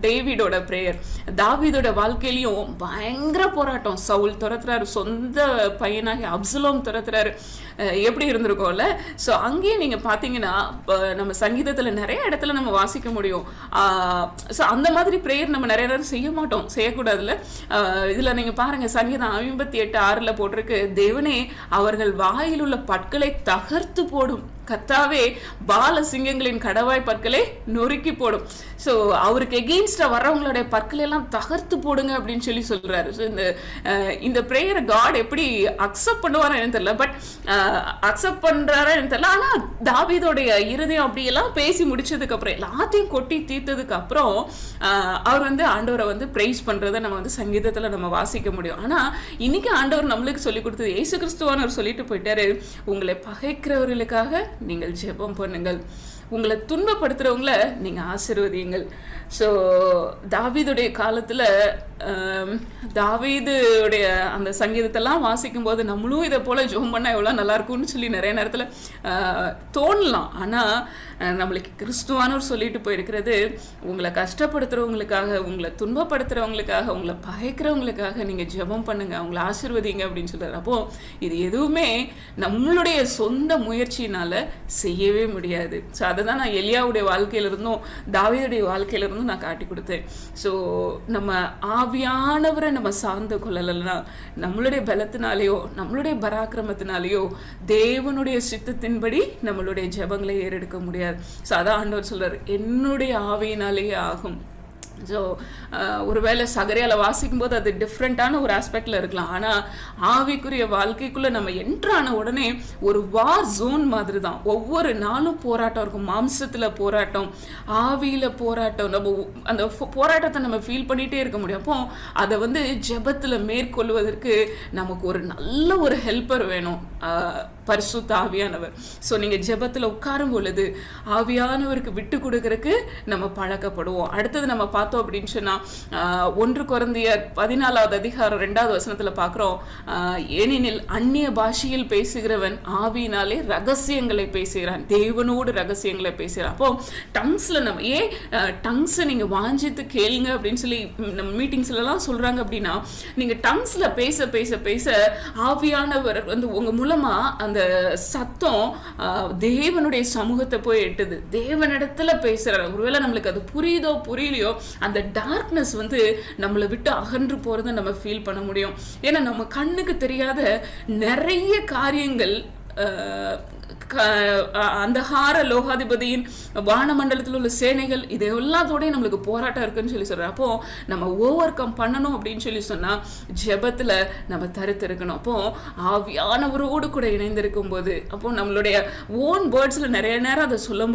டேவிடோட பிரேயர். தாவீதோட வாழ்க்கையிலையும் பயங்கர போராட்டம். சவுல் துரத்துறாரு, சொந்த பையனாகி அப்சலோம் துரத்துறாரு. எப்படி இருந்திருக்கோம்ல. ஸோ அங்கேயும் நீங்கள் பார்த்தீங்கன்னா நம்ம சங்கீதத்தில் நிறைய இடத்துல நம்ம வாசிக்க முடியும். ஸோ அந்த மாதிரி பிரேயர் நம்ம நிறைய நேரம் செய்ய மாட்டோம், செய்யக்கூடாதுல்ல. இதில் நீங்கள் பாருங்கள், சங்கீதம் 58:6 போட்டிருக்கு, தேவனே அவர்கள் வாயில் உள்ள பற்களை தகர்த்து போடும், கர்த்தாவே பால சிங்கங்களின் கடவாய் பற்களை நொறுக்கி போடும். ஸோ அவருக்கு எகெயின்ஸ்டா வர்றவங்களுடைய பற்களை எல்லாம் தகர்த்து போடுங்க அப்படின்னு சொல்லி சொல்றாரு. ஸோ இந்த ப்ரேயரை காட் எப்படி அக்செப்ட் பண்ணுவாரா எனக்கு தெரியல, பட் அக்செப்ட் பண்றாரா எனக்கு தெரியல. ஆனா தாவீதோடைய இருதயம் அப்படியெல்லாம் பேசி முடிச்சதுக்கு அப்புறம், எல்லாத்தையும் கொட்டி தீர்த்ததுக்கு அப்புறம் அவர் வந்து ஆண்டவரை வந்து பிரைஸ் பண்றதை நம்ம வந்து சங்கீதத்துல நம்ம வாசிக்க முடியும். ஆனா இன்னைக்கு ஆண்டவர் நம்மளுக்கு சொல்லி கொடுத்தது, இயேசு கிறிஸ்துவானவர் சொல்லிட்டு போயிட்டாரு, உங்களை பகைக்கிறவர்களுக்காக நீங்கள் ஜெபம் பண்ணுங்கள், உங்களை துன்பப்படுத்துறவங்கள நீங்க ஆசீர்வதியுங்கள். ஸோ தாவீதுடைய காலத்துல தாவீதுடைய அந்த சங்கீதத்தெல்லாம் வாசிக்கும் போது நம்மளும் இதை போல ஜெபம் பண்ணா எவ்வளோ நல்லா இருக்கும்னு சொல்லி நிறைய நேரத்துல தோணலாம். ஆனா நம்மளுக்கு கிறிஸ்துவானவர் சொல்லிட்டு போயிருக்கிறது, உங்களை கஷ்டப்படுத்துறவங்களுக்காக, உங்களை துன்பப்படுத்துறவங்களுக்காக, உங்களை பகைக்கிறவங்களுக்காக நீங்க ஜெபம் பண்ணுங்க, அவங்களை ஆசீர்வதிங்க அப்படின்னு சொல்றாரு. அப்போ இது எதுவுமே நம்மளுடைய சொந்த முயற்சியினால செய்யவே முடியாது. ஸோ அதை தான் நான் எலியாவுடைய வாழ்க்கையிலிருந்தும் தாவீதுடைய வாழ்க்கையிலிருந்தும் நான் காட்டி கொடுத்தேன். ஸோ நம்ம ஆவியானவரை நம்ம சார்ந்து கொள்ளலைன்னா நம்மளுடைய பலத்தினாலேயோ நம்மளுடைய பராக்கிரமத்தினாலேயோ தேவனுடைய சித்தத்தின்படி நம்மளுடைய ஜெபங்களை ஏறெடுக்க முடியாது. ஸோ அதான் ஆண்டவர் சொல்றாரு, என்னுடைய ஆவியினாலேயே ஆகும். ஸோ ஒருவேளை சகரியால வாசிக்கும் போது அது டிஃப்ரெண்ட்டான ஒரு ஆஸ்பெக்டில் இருக்கலாம். ஆனால் ஆவிக்குரிய வாழ்க்கைக்குள்ளே நம்ம என்ட்ரான உடனே ஒரு வார் ஜோன் மாதிரி தான். ஒவ்வொரு நாளும் போராட்டம் இருக்கும், மாம்சத்தில் போராட்டம், ஆவியில் போராட்டம். நம்ம அந்த போராட்டத்தை நம்ம ஃபீல் பண்ணிகிட்டே இருக்க முடியும். அப்போ அதை வந்து ஜெபத்தில் மேற்கொள்வதற்கு நமக்கு ஒரு நல்ல ஒரு ஹெல்ப்பர் வேணும், பரிசுத்த ஆவியானவர். ஸோ நீங்கள் ஜெபத்தில் உட்காரும் பொழுது ஆவியானவருக்கு விட்டு கொடுக்கறதுக்கு நம்ம பழக்கப்படுவோம். அடுத்தது நம்ம பார்த்தோம் அப்படின்னு சொன்னால் 1 கொரிந்தியர் 14:2 பார்க்குறோம், ஏனெனில் அந்நிய பாஷையில் பேசுகிறவன் ஆவியினாலே ரகசியங்களை பேசுகிறான், தேவனோடு ரகசியங்களை பேசுகிறான். அப்போ டங்ஸில் நம்ம ஏன் டங்ஸை நீங்கள் வாஞ்சித்து கேளுங்க அப்படின்னு சொல்லி நம்ம மீட்டிங்ஸ்லாம் சொல்கிறாங்க அப்படின்னா, நீங்கள் டங்ஸில் பேச பேச பேச ஆவியானவர் வந்து உங்கள் மூலமாக அந்த அந்த சத்தம் தேவனுடைய சமூகத்தை போய் எட்டுது, தேவனிடத்துல பேசுறாரு. ஒருவேளை நம்மளுக்கு அது புரியுதோ புரியலையோ, அந்த டார்க்னஸ் வந்து நம்மளை விட்டு அகன்று போறதை நம்ம ஃபீல் பண்ண முடியும். ஏன்னா நம்ம கண்ணுக்கு தெரியாத நிறைய காரியங்கள் அந்த ஹார லோகாதிபதியின் வானமண்டலத்தில் உள்ள சேனைகள் இது எல்லாத்தோடய நம்மளுக்கு போராட்டம் இருக்குன்னு சொல்லி சொல்கிறோம். அப்போ நம்ம ஓவர் கம் பண்ணணும் அப்படின்னு சொல்லி சொன்னால் ஜெபத்தில் நம்ம தரித்திருக்கணும். அப்போ ஆவியானவரோடு கூட இணைந்திருக்கும் போது, அப்போ நம்மளுடைய ஓன் வேர்ட்ஸில் நிறைய நேரம் அதை சொல்ல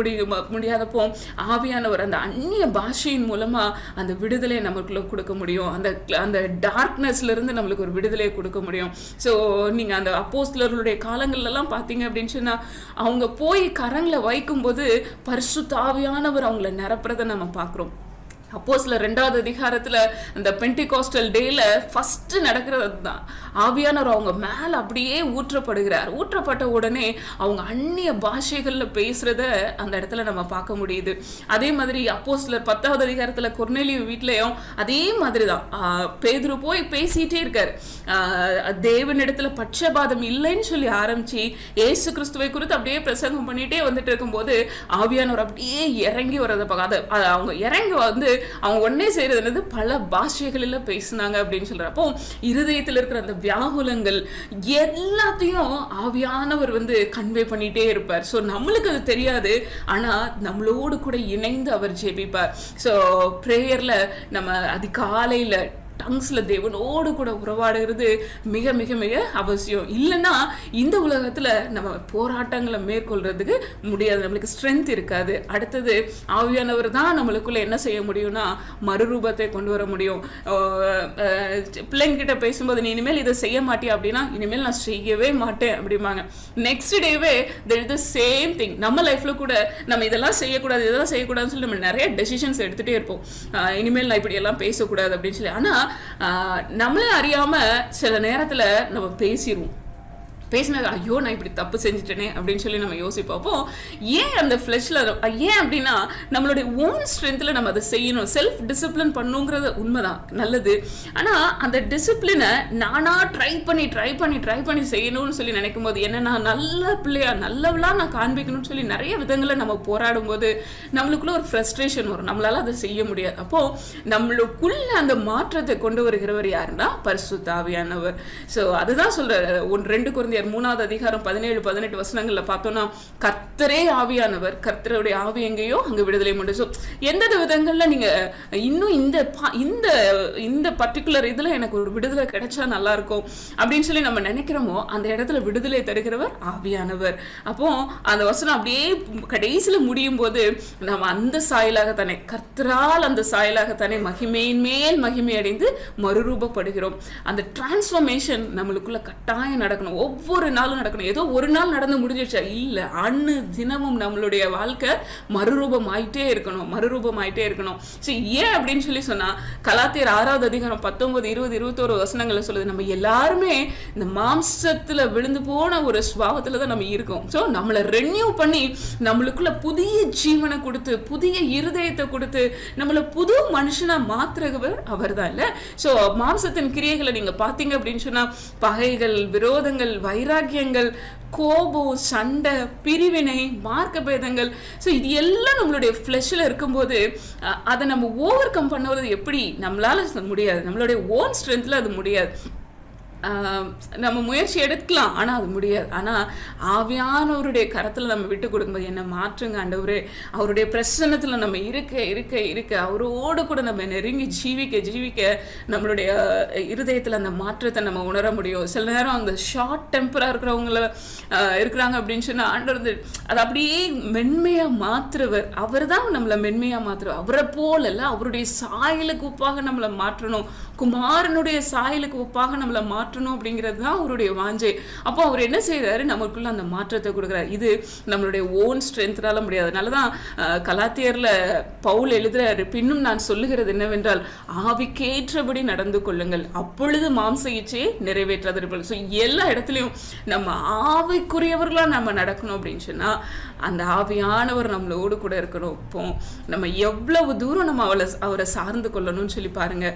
முடியாதப்போ ஆவியானவர் அந்த அந்நிய பாஷையின் மூலமாக அந்த விடுதலையை நம்மளுக்குள்ள கொடுக்க முடியும். அந்த டார்க்னஸ்லேருந்து நம்மளுக்கு ஒரு விடுதலையை கொடுக்க முடியும். ஸோ நீங்கள் அந்த அப்போஸ்தலர்களுடைய காலங்கள்லாம் பார்த்தீங்க அப்படின்னு சொன்னால், அவங்க போய் கரங்களை வைக்கும்போது பரிசுத்த ஆவியானவர் அவங்கள நிரப்புறதை நம்ம பார்க்குறோம். அப்போஸ்தலர் 2வது அதிகாரத்தில் அந்த பென்டிகாஸ்டல் டேல ஃபர்ஸ்ட் நடக்கிறது தான். ஆவியானவர் அவங்க மேலே அப்படியே ஊற்றப்படுகிறார். ஊற்றப்பட்ட உடனே அவங்க அந்நிய பாஷைகளில் பேசுறத அந்த இடத்துல நம்ம பார்க்க முடியுது. அதே மாதிரி அப்போஸ்தலர் 10வது அதிகாரத்தில் கொர்நேலியு வீட்லையும் அதே மாதிரி தான். பேதுரு போய் பேசிட்டே இருக்காரு. தேவனிடத்துல பட்சபாதம் இல்லைன்னு சொல்லி ஆரம்பிச்சு ஏசு கிறிஸ்துவை குறித்து அப்படியே பிரசங்கம் பண்ணிட்டே வந்துட்டு இருக்கும்போது ஆவியானவர் அப்படியே இறங்கி வர்றதை பார்க்க, அது அவங்க இறங்கி வந்து அவங்க ஒன்னே செய்யறது பல பாஷைகளில் பேசினாங்க அப்படின்னு சொல்றப்போ இருதயத்தில் இருக்கிற அந்த வியாகுலங்கள் எல்லாத்தையும் ஆவியானவர் வந்து கன்வே பண்ணிட்டே இருப்பார். ஸோ நம்மளுக்கு அது தெரியாது, ஆனா நம்மளோடு கூட இணைந்து அவர் ஜெபிப்பார். ஸோ ப்ரேயர்ல நம்ம அதிகாலையில டங்ஸ்ல தேவனோடு கூட உறவாடுகிறது மிக மிக மிக அவசியம். இல்லைன்னா இந்த உலகத்துல நம்ம போராட்டங்களை மேற்கொள்றதுக்கு முடியாது, நம்மளுக்கு ஸ்ட்ரென்த் இருக்காது. அடுத்தது ஆவியானவர் தான் நம்மளுக்குள்ள என்ன செய்ய முடியும்னா மறுரூபத்தை கொண்டு வர முடியும். பிள்ளைங்கிட்ட பேசும்போது நீ இனிமேல் இதை செய்ய மாட்டியா அப்படின்னா, இனிமேல் நான் செய்யவே மாட்டேன் அப்படிம்பாங்க. நெக்ஸ்ட் டேவே there is the same thing. நம்ம லைஃப்ல கூட நம்ம இதெல்லாம் செய்யக்கூடாது இதெல்லாம் செய்யக்கூடாதுன்னு சொல்லி நம்ம நிறைய டெசிஷன்ஸ் எடுத்துகிட்டே இருப்போம். இனிமேல் நான் இப்படி எல்லாம் பேசக்கூடாது அப்படின்னு சொல்லி. ஆனால் நம்மளே அறியாம சில நேரத்துல நம்ம பேசிடுவோம். பேசினது ஐயோ நான் இப்படி தப்பு செஞ்சுட்டேனே அப்படின்னு சொல்லி நம்ம யோசிப்போம். அப்போ ஏன் அந்த ஃப்ளெஷ்ல ஏன் அப்படின்னா நம்மளுடைய ஓன் ஸ்ட்ரென்த்தில் நம்ம அதை செய்யணும். செல்ஃப் டிசிப்ளின் பண்ணுங்கிறது உண்மைதான், நல்லது. ஆனால் அந்த டிசிப்ளினை நானா ட்ரை பண்ணி செய்யணும்னு சொல்லி நினைக்கும் போது என்னன்னா நல்ல பிள்ளையா நல்லவளா நான் காண்பிக்கணும்னு சொல்லி நிறைய விதங்களை நம்ம போராடும் போது நம்மளுக்குள்ள ஒரு ஃப்ரஸ்ட்ரேஷன் வரும், நம்மளால அதை செய்ய முடியாது. அப்போ நம்மளுக்குள்ள அந்த மாற்றத்தை கொண்டு வருகிறவர் யாருன்னா பரிசுத்த ஆவியானவர். ஸோ அதுதான் சொல்ற 2 கொரிந்தியர் 3வது அதிகாரம் 17-18 வசனங்கள்ல பார்த்தோம்னா கர்த்தரே ஆவியானவர், கர்த்தருடைய ஆவி எங்கேயோ அங்க விடுதலை உண்டு. ஸோ எந்த விதங்கள்ல நீங்க இன்னும் இந்த பர்டிகுலர் இதுல எனக்கு ஒரு விடுதலை கிடைச்சா நல்லா இருக்கும் அப்படின்னு சொல்லி நம்ம நினைக்கிறோமோ அந்த இடத்துல விடுதலை தருகிறவர் ஆவியானவர். அப்போ அந்த வசனம் அப்படியே கடைசியில முடியும் போது நம்ம அந்த சாயலாகத்தானே கர்த்தரால் அந்த சாயலாகத்தானே மகிமையின் மேல் மகிமை அடைந்து மறுரூபப்படுகிறோம். அந்த டிரான்ஸ்ஃபர்மேஷன் நம்மளுக்குள்ள கட்டாயம் நடக்கணும், ஒவ்வொரு நாளும் நடக்கணும். ஏதோ ஒரு நாள் நடந்து முடிஞ்சிடுச்சா இல்ல, அன்னு தினமும் நம்மளுடைய வாழ்க்கை மறுரூபம் ஆயிட்டே இருக்கணும். ஏன் அப்படின்னு சொல்லி சொன்னா கலாத்தியர் 6வது அதிகாரம் 19, 20, 21 வசனங்களை சொல்லுது. நம்ம எல்லாருமே இந்த மாம்சத்துல விழுந்து போன ஒரு சுபாவத்துல தான் நம்ம இருக்கோம். ஸோ நம்மளை ரெனியூ பண்ணி நம்மளுக்குள்ள புதிய ஜீவனை கொடுத்து புதிய இருதயத்தை கொடுத்து நம்மளை புது மனுஷனா மாற்றுகிறவர் அவர் தான் இல்ல. ஸோ மாம்சத்தின் கிரியைகளை நீங்க பாத்தீங்க அப்படின்னு சொன்னா பகைகள், விரோதங்கள், வைராக்கியங்கள், கோபம், சண்டை, பிரிவினை, மார்க்க பேதங்கள், ஸோ இது எல்லாம் நம்மளுடைய ஃப்ளெஷ்ல இருக்கும்போது அதை நம்ம ஓவர் கம் பண்ணுவது எப்படி? நம்மளால முடியாது, நம்மளுடைய ஓன் ஸ்ட்ரென்த்ல அது முடியாது. நம்ம முயற்சி எடுக்கலாம், ஆனால் அது முடியாது. ஆனால் ஆவியானவருடைய கரத்தில் நம்ம விட்டு கொடுக்கும்போது என்ன மாற்றுங்க ஆண்டவரே, அவருடைய பிரசன்னத்தில் நம்ம இருக்க அவரோடு கூட நம்ம நெருங்கி ஜீவிக்க நம்மளுடைய இருதயத்தில் அந்த மாற்றத்தை நம்ம உணர முடியும். சில நேரம் அந்த ஷார்ட் டெம்பராக இருக்கிறாங்க அப்படின்னு சொன்னால் ஆண்டவர் வந்து அதை அப்படியே மென்மையாக மாற்றுவர். அவர் தான் நம்மளை மென்மையாக மாற்றுவர். அவரை போல இல்லை, அவருடைய சாயலுக்கு ஒப்பாக நம்மளை மாற்றணும், குமாரனுடைய சாயலுக்கு ஒப்பாக நம்மளை மாற்றணும் அப்படிங்கிறது தான் அவருடைய வாஞ்சை. அப்போ அவர் என்ன செய்யறாரு, நமக்குள்ள அந்த மாற்றத்தை கொடுக்குறாரு. இது நம்மளுடைய ஓன் ஸ்ட்ரென்த்னால முடியாது. அதனாலதான் கலாத்தியர்ல பவுல் எழுதுறாரு, பின்னும் நான் சொல்லுகிறது என்னவென்றால் ஆவிக்கேற்றபடி நடந்து கொள்ளுங்கள், அப்பொழுது மாம்ச இச்சையை நிறைவேற்றாதிருப்பீர்கள். ஸோ எல்லா இடத்துலையும் நம்ம ஆவிக்குரியவர்களா நம்ம நடக்கணும் அப்படின்னு சொன்னா அந்த ஆவியானவர் நம்மளோடு கூட இருக்கணும். இப்போ நம்ம எவ்வளவு தூரம் நம்ம அவரை சார்ந்து கொள்ளணும்னு சொல்லி பாருங்க.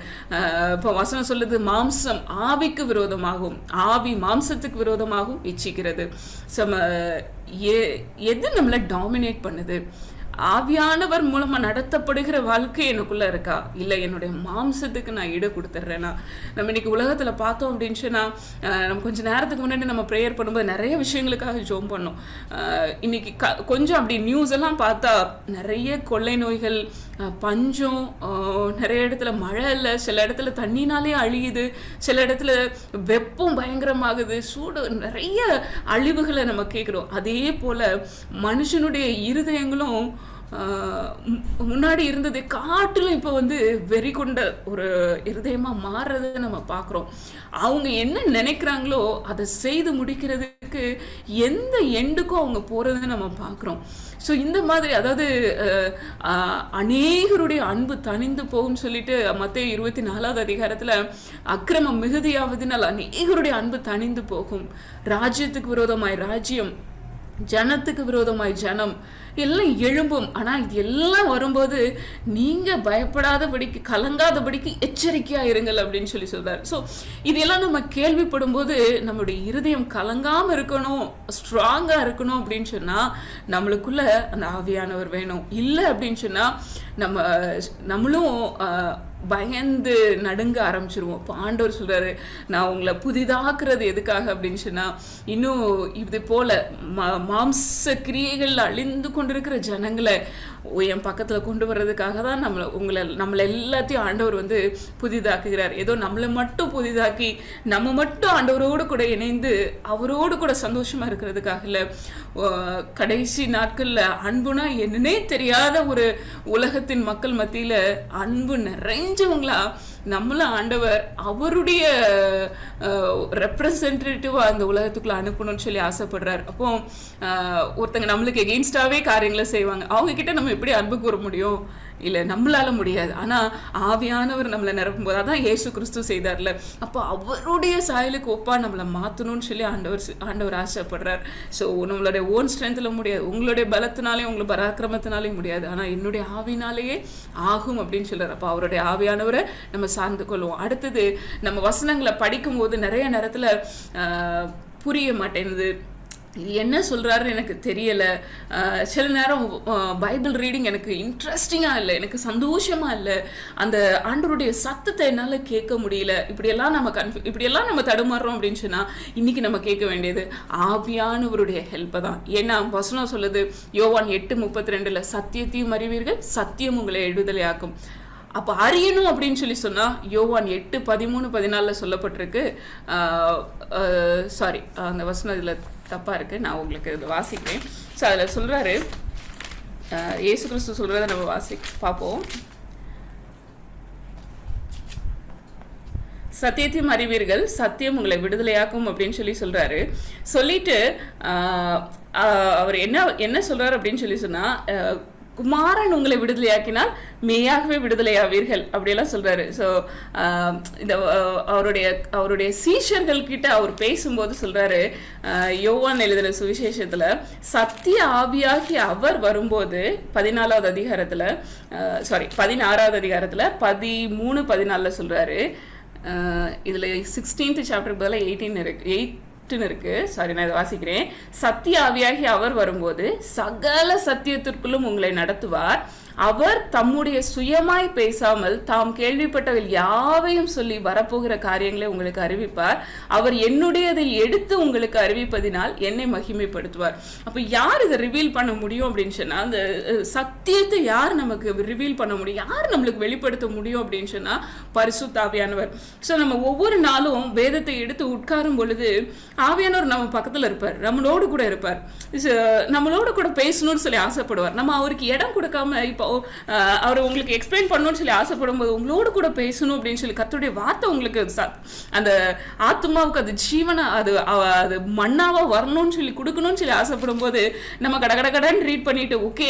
இப்போ வசனம் சொல்லுது, மாம்சம் ஆவிக்கு விரோதம் விரோதமாகவும் ஆவி மாம்சத்துக்கு விரோதமாகவும் இச்சிக்கிறது. எது நம்மளை டாமினேட் பண்ணுது? ஆவியானவர் மூலமா நடத்தப்படுகிற வாழ்க்கை எனக்குள்ள இருக்கா, இல்லை என்னுடைய மாம்சத்துக்கு நான் இடம் கொடுத்துட்றேன்னா? நம்ம இன்னைக்கு உலகத்துல பார்த்தோம் அப்படின்னு சொன்னா, நம்ம கொஞ்ச நேரத்துக்கு முன்னாடி நம்ம ப்ரேயர் பண்ணும்போது நிறைய விஷயங்களுக்காக ஜோம் பண்ணோம். இன்னைக்கு கொஞ்சம் அப்படி நியூஸ் எல்லாம் பார்த்தா நிறைய கொள்ளை நோய்கள், பஞ்சம், நிறைய இடத்துல மழை இல்லை, சில இடத்துல தண்ணினாலே அழியுது, சில இடத்துல வெப்பம் பயங்கரமாகுது, சூடு, நிறைய அழிவுகளை நம்ம கேட்குறோம். அதே போல மனுஷனுடைய இருதயங்களும் முன்னாடி இருந்ததை காட்டிலும் இப்போ வெறி கொண்ட ஒரு இருதயமா மாறுறதை நம்ம பார்க்குறோம். அவங்க என்ன நினைக்கிறாங்களோ அதை செய்து முடிக்கிறதுக்கு எந்த எண்டுக்கும் அவங்க போறதை நம்ம பார்க்குறோம். ஸோ இந்த மாதிரி, அதாவது அநேகருடைய அன்பு தணிந்து போகும் சொல்லிட்டு மத்தேயு 24வது அதிகாரத்துல அக்கிரமம் மிகுதியாவதினால் அநேகருடைய அன்பு தணிந்து போகும், ராஜ்யத்துக்கு விரோதமாய் ராஜ்யம், ஜனத்துக்கு விரோதமாய் ஜனம் எல்லாம் எழும்பும். ஆனா இது எல்லாம் வரும்போது நீங்க பயப்படாதபடிக்கு, கலங்காதபடிக்கு எச்சரிக்கையா இருங்கள் அப்படின்னு சொல்றாரு. ஸோ இதெல்லாம் நம்ம கேள்விப்படும் போது நம்மளுடைய இருதயம் கலங்காம இருக்கணும், ஸ்ட்ராங்கா இருக்கணும் அப்படின்னு சொன்னா நம்மளுக்குள்ள அந்த ஆவியானவர் வேணும். இல்லை அப்படின்னு சொன்னா நம்மளும் பயந்து நடுங்க ஆரம்பிச்சிருவோம். இப்போ ஆண்டவர் சொல்றாரு, நான் உங்களை புதிதாக்குறது எதுக்காக அப்படின்னு சொன்னா, இன்னும் இது போல மாம்ச கிரியைகள் அழிந்து கொண்டிருக்கிற ஜனங்களை என் பக்கத்துல கொண்டு வர்றதுக்காக தான் நம்மளை எல்லாத்தையும் ஆண்டவர் புதிதாக்குகிறார். ஏதோ நம்மளை மட்டும் புதிதாக்கி நம்ம மட்டும் ஆண்டவரோடு கூட இணைந்து அவரோடு கூட சந்தோஷமா இருக்கிறதுக்காக இல்லை. கடைசி நாட்கள்ல அன்புனா என்னன்னே தெரியாத ஒரு உலகத்தின் மக்கள் மத்தியில அன்பு நிறைஞ்சவங்களா நம்மள ஆண்டவர் அவருடைய ரெப்ரசன்டேட்டிவா அந்த உலகத்துக்குள்ள அனுப்பணும்னு சொல்லி ஆசைப்படுறாரு. அப்போ ஒருத்தங்க நம்மளுக்கு எகெயின்ஸ்டாவே காரியங்களை செய்வாங்க, அவங்க கிட்ட நம்ம எப்படி அன்பு கூற முடியும்? இல்லை, நம்மளால முடியாது. ஆனா ஆவியானவர் நம்மளை நிரப்பும் போது, அதான் இயேசு கிறிஸ்து செய்தார்ல, அப்போ அவருடைய சாயலுக்கு ஒப்பா நம்மளை மாற்றணும்னு சொல்லி ஆண்டவர் ஆசைப்படுறார். ஸோ நம்மளுடைய ஓன் ஸ்ட்ரென்த்ல முடியாது, உங்களுடைய பலத்தினாலே உங்களுக்கு பராக்கிரமத்தினாலே முடியாது, ஆனா என்னுடைய ஆவினாலேயே ஆகும் அப்படின்னு சொல்றாரு. அப்போ அவருடைய ஆவியானவரை நம்ம சார்ந்து கொள்வோம். அடுத்தது, நம்ம வசனங்களை படிக்கும் போது நிறைய நேரத்துல புரிய மாட்டேங்குது, என்ன சொல்றாருன்னு எனக்கு தெரியல. சில நேரம் பைபிள் ரீடிங் எனக்கு இன்ட்ரெஸ்டிங்கா இல்லை, எனக்கு சந்தோஷமா இல்லை, அந்த ஆண்டவருடைய சத்தத்தை என்னால கேட்க முடியல. இப்படியெல்லாம் நம்ம தடுமாறுறோம் அப்படின்னு சொன்னா இன்னைக்கு நம்ம கேட்க வேண்டியது ஆவியானவருடைய ஹெல்ப் தான். ஏன்னா வசனம் சொல்லுது யோவான் 8:32, சத்தியத்தையும் அறிவீர்கள், சத்தியம் உங்களை விடுதலையாக்கும். அப்போ அறியணும் அப்படின்னு சொன்னா யோவான் 8:13-14 சொல்லப்பட்டிருக்கு. சாரி, அந்த வசனம் இதுல தப்பா இருக்கு, நான் உங்களுக்கு இது வாசிக்கிறேன். ஸோ அதில் சொல்றாரு, இயேசு கிறிஸ்து சொல்றதை நம்ம பார்ப்போம். சத்தியத்தையும் அறிவீர்கள், சத்தியம் உங்களை விடுதலையாக்கும் அப்படின்னு சொல்றாரு. சொல்லிட்டு அவர் என்ன சொல்றாரு அப்படின்னு சொன்னா, குமாரன் உங்களை விடுதலையாக்கினால் மெய்யாகவே விடுதலையாவீர்கள் அப்படியெல்லாம் சொல்றாரு. ஸோ இந்த அவருடைய சீஷர்கள் கிட்ட அவர் பேசும்போது சொல்றாரு, யோவான் எழுதின சுவிசேஷத்துல சத்திய ஆவியாகி அவர் வரும்போது 14வது அதிகாரத்துல 16வது அதிகாரத்துல 13-14 சொல்றாரு. இதுல 16th சாப்டருக்கு பதிலாக 18 இருக்கு. சாரி, நான் இதை வாசிக்கிறேன். சத்திய ஆவியாகி அவர் வரும்போது சகல சத்தியத்திற்குள்ளும் உங்களை நடத்துவார். அவர் தம்முடைய சுயமாய் பேசாமல் தாம் கேள்விப்பட்டவர்கள் யாவையும் சொல்லி வரப்போகிற காரியங்களை உங்களுக்கு அறிவிப்பார். அவர் என்னுடையதில் எடுத்து உங்களுக்கு அறிவிப்பதினால் என்னை மகிமைப்படுத்துவார். அப்ப யார் இதை ரிவீல் பண்ண முடியும் அப்படின்னு சொன்னா, அந்த சத்தியத்தை யார் நமக்கு ரிவீல் பண்ண முடியும், யார் நம்மளுக்கு வெளிப்படுத்த முடியும் அப்படின்னு சொன்னா பரிசுத்த ஆவியானவர். ஸோ நம்ம ஒவ்வொரு நாளும் வேதத்தை எடுத்து உட்காரும் பொழுது ஆவியானவர் நம்ம பக்கத்துல இருப்பார், நம்மளோடு கூட இருப்பார், நம்மளோட கூட பேசணும்னு சொல்லி ஆசைப்படுவார். நம்ம அவருக்கு இடம் கொடுக்காம இப்போ அவர் உங்களுக்கு எக்ஸ்பிளைன் பண்ணணும்னு சொல்லி ஆசைப்படும் போது உங்களோடு கூட பேசணும் அப்படின்னு சொல்லி கர்த்தருடைய வார்த்தை உங்களுக்கு அந்த ஆத்மாவுக்கு அது ஜீவனா அது மண்ணாவா வரணும்னு சொல்லி கொடுக்கணும்னு சொல்லி ஆசைப்படும் போது நம்ம கடகடன்னு ரீட் பண்ணிட்டு ஓகே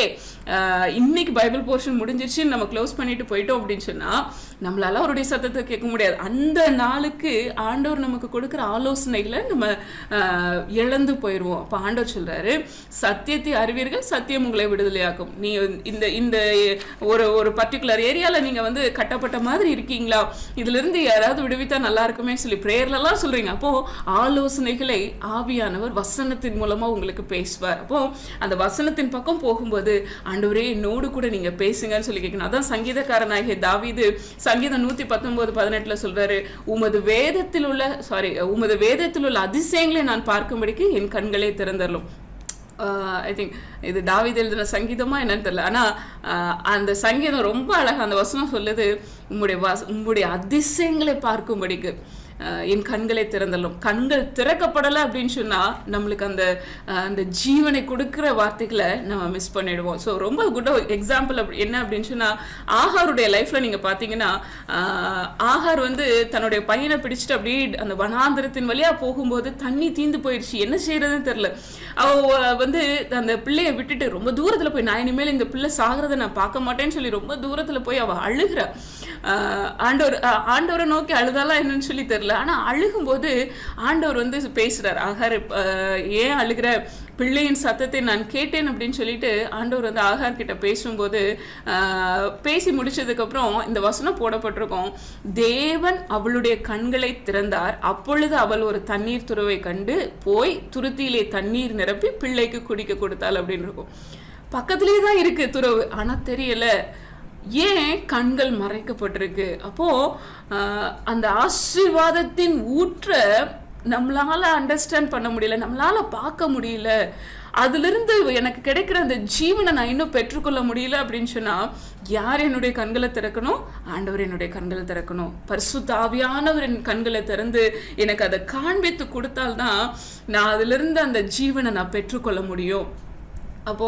இன்னைக்கு பைபிள் போர்ஷன் முடிஞ்சிருச்சு நம்ம க்ளோஸ் பண்ணிட்டு போயிட்டோம் அப்படின்னு சொன்னா நம்மளால அவருடைய சத்தத்தை கேட்க முடியாது. அந்த நாளுக்கு ஆண்டவர் நமக்கு கொடுக்குற ஆலோசனைகளை நம்ம இழந்து போயிடுவோம். அப்போ ஆண்டவர் சொல்றாரு, சத்தியத்தை அறிவீர்கள், சத்தியம் உங்களை விடுதலையாக்கும். நீ இந்த இந்த ஒரு பர்டிகுலர் ஏரியாவில் நீங்கள் வந்து கட்டப்பட்ட மாதிரி இருக்கீங்களா, இதிலிருந்து யாராவது விடுவித்தா நல்லா இருக்குமே சொல்லி ப்ரேயர்லாம் சொல்றீங்க. அப்போ ஆலோசனைகளை ஆவியானவர் வசனத்தின் மூலமா உங்களுக்கு பேசுவார். அப்போ அந்த வசனத்தின் பக்கம் போகும்போது ஆண்டவரே என்னோடு கூட நீங்க பேசுங்கன்னு சொல்லி கேட்கணும். அதான் சங்கீதக்காரனாகிய தாவீது சங்கீதம் 119:18 சொல்றாரு, உமது வேதத்தில் உள்ள அதிசயங்களை நான் பார்க்கும்படிக்கு என் கண்களை திறந்தரலும். ஐ திங்க் இது தாவீது எழுதின சங்கீதமா என்னன்னு தெரியல. ஆனால் அந்த சங்கீதம் ரொம்ப அழகாக அந்த வசனம் சொல்லுது, உம்முடைய அதிசயங்களை பார்க்கும்படிக்கு என் கண்களை திறந்தலும். கண்கள் திறக்கப்படலை அப்படின்னு சொன்னால் நம்மளுக்கு அந்த ஜீவனை கொடுக்குற வார்த்தைகளை நம்ம மிஸ் பண்ணிடுவோம். ஸோ ரொம்ப குட் எக்ஸாம்பிள் என்ன அப்படின்னு சொன்னால், ஆகாருடைய லைஃப்பில் நீங்கள் பார்த்தீங்கன்னா, ஆகார் வந்து தன்னுடைய பையனை பிடிச்சிட்டு அப்படியே அந்த வனாந்திரத்தின் வழியாக போகும்போது தண்ணி தீந்து போயிடுச்சு, என்ன செய்யறதுன்னு தெரில. அவ வந்து அந்த பிள்ளையை விட்டுட்டு ரொம்ப தூரத்தில் போய், நான் இனிமேல் இந்த பிள்ளை சாகிறத நான் பார்க்க மாட்டேன்னு சொல்லி ரொம்ப தூரத்தில் போய் அவள் அழுகிறா. ஆண்டவரை நோக்கி அழுதாலாம் என்னன்னு சொல்லி தெரியல. ஆனால் அழுகும்போது ஆண்டவர் வந்து பேசுறார், ஆகார் ஏன் அழுகிற, பிள்ளையின் சத்தத்தை நான் கேட்டேன் அப்படின்னு சொல்லிட்டு ஆண்டவர் வந்து ஆகார் கிட்ட பேசும்போது, பேசி முடிச்சதுக்கப்புறம் இந்த வசனம் போடப்பட்டிருக்கோம், தேவன் அவளுடைய கண்களை திறந்தார், அப்பொழுது அவள் ஒரு தண்ணீர் துறவை கண்டு போய் துருத்தியிலே தண்ணீர் நிரப்பி பிள்ளைக்கு குடிக்க கொடுத்தாள் அப்படின்னு இருக்கும். பக்கத்துலேயே தான் இருக்கு துறவு, ஆனால் தெரியல, ஏன் கண்கள் மறைக்கப்பட்டிருக்கு. அப்போ அந்த ஆசீர்வாதத்தின் ஊற்ற நம்மளால அண்டர்ஸ்டாண்ட் பண்ண முடியல, நம்மளால பார்க்க முடியல, அதிலிருந்து எனக்கு கிடைக்கிற அந்த ஜீவனை நான் இன்னும் பெற்றுக்கொள்ள முடியல அப்படின்னு சொன்னா, யார் என்னுடைய கண்களை திறக்கணும்? ஆண்டவர் என்னுடைய கண்களை திறக்கணும். பரிசுத்த ஆவியானவர் என் கண்களை திறந்து எனக்கு அதை காண்பித்து கொடுத்தால்தான் நான் அதிலிருந்து அந்த ஜீவனை நான் பெற்றுக்கொள்ள முடியும். அப்போ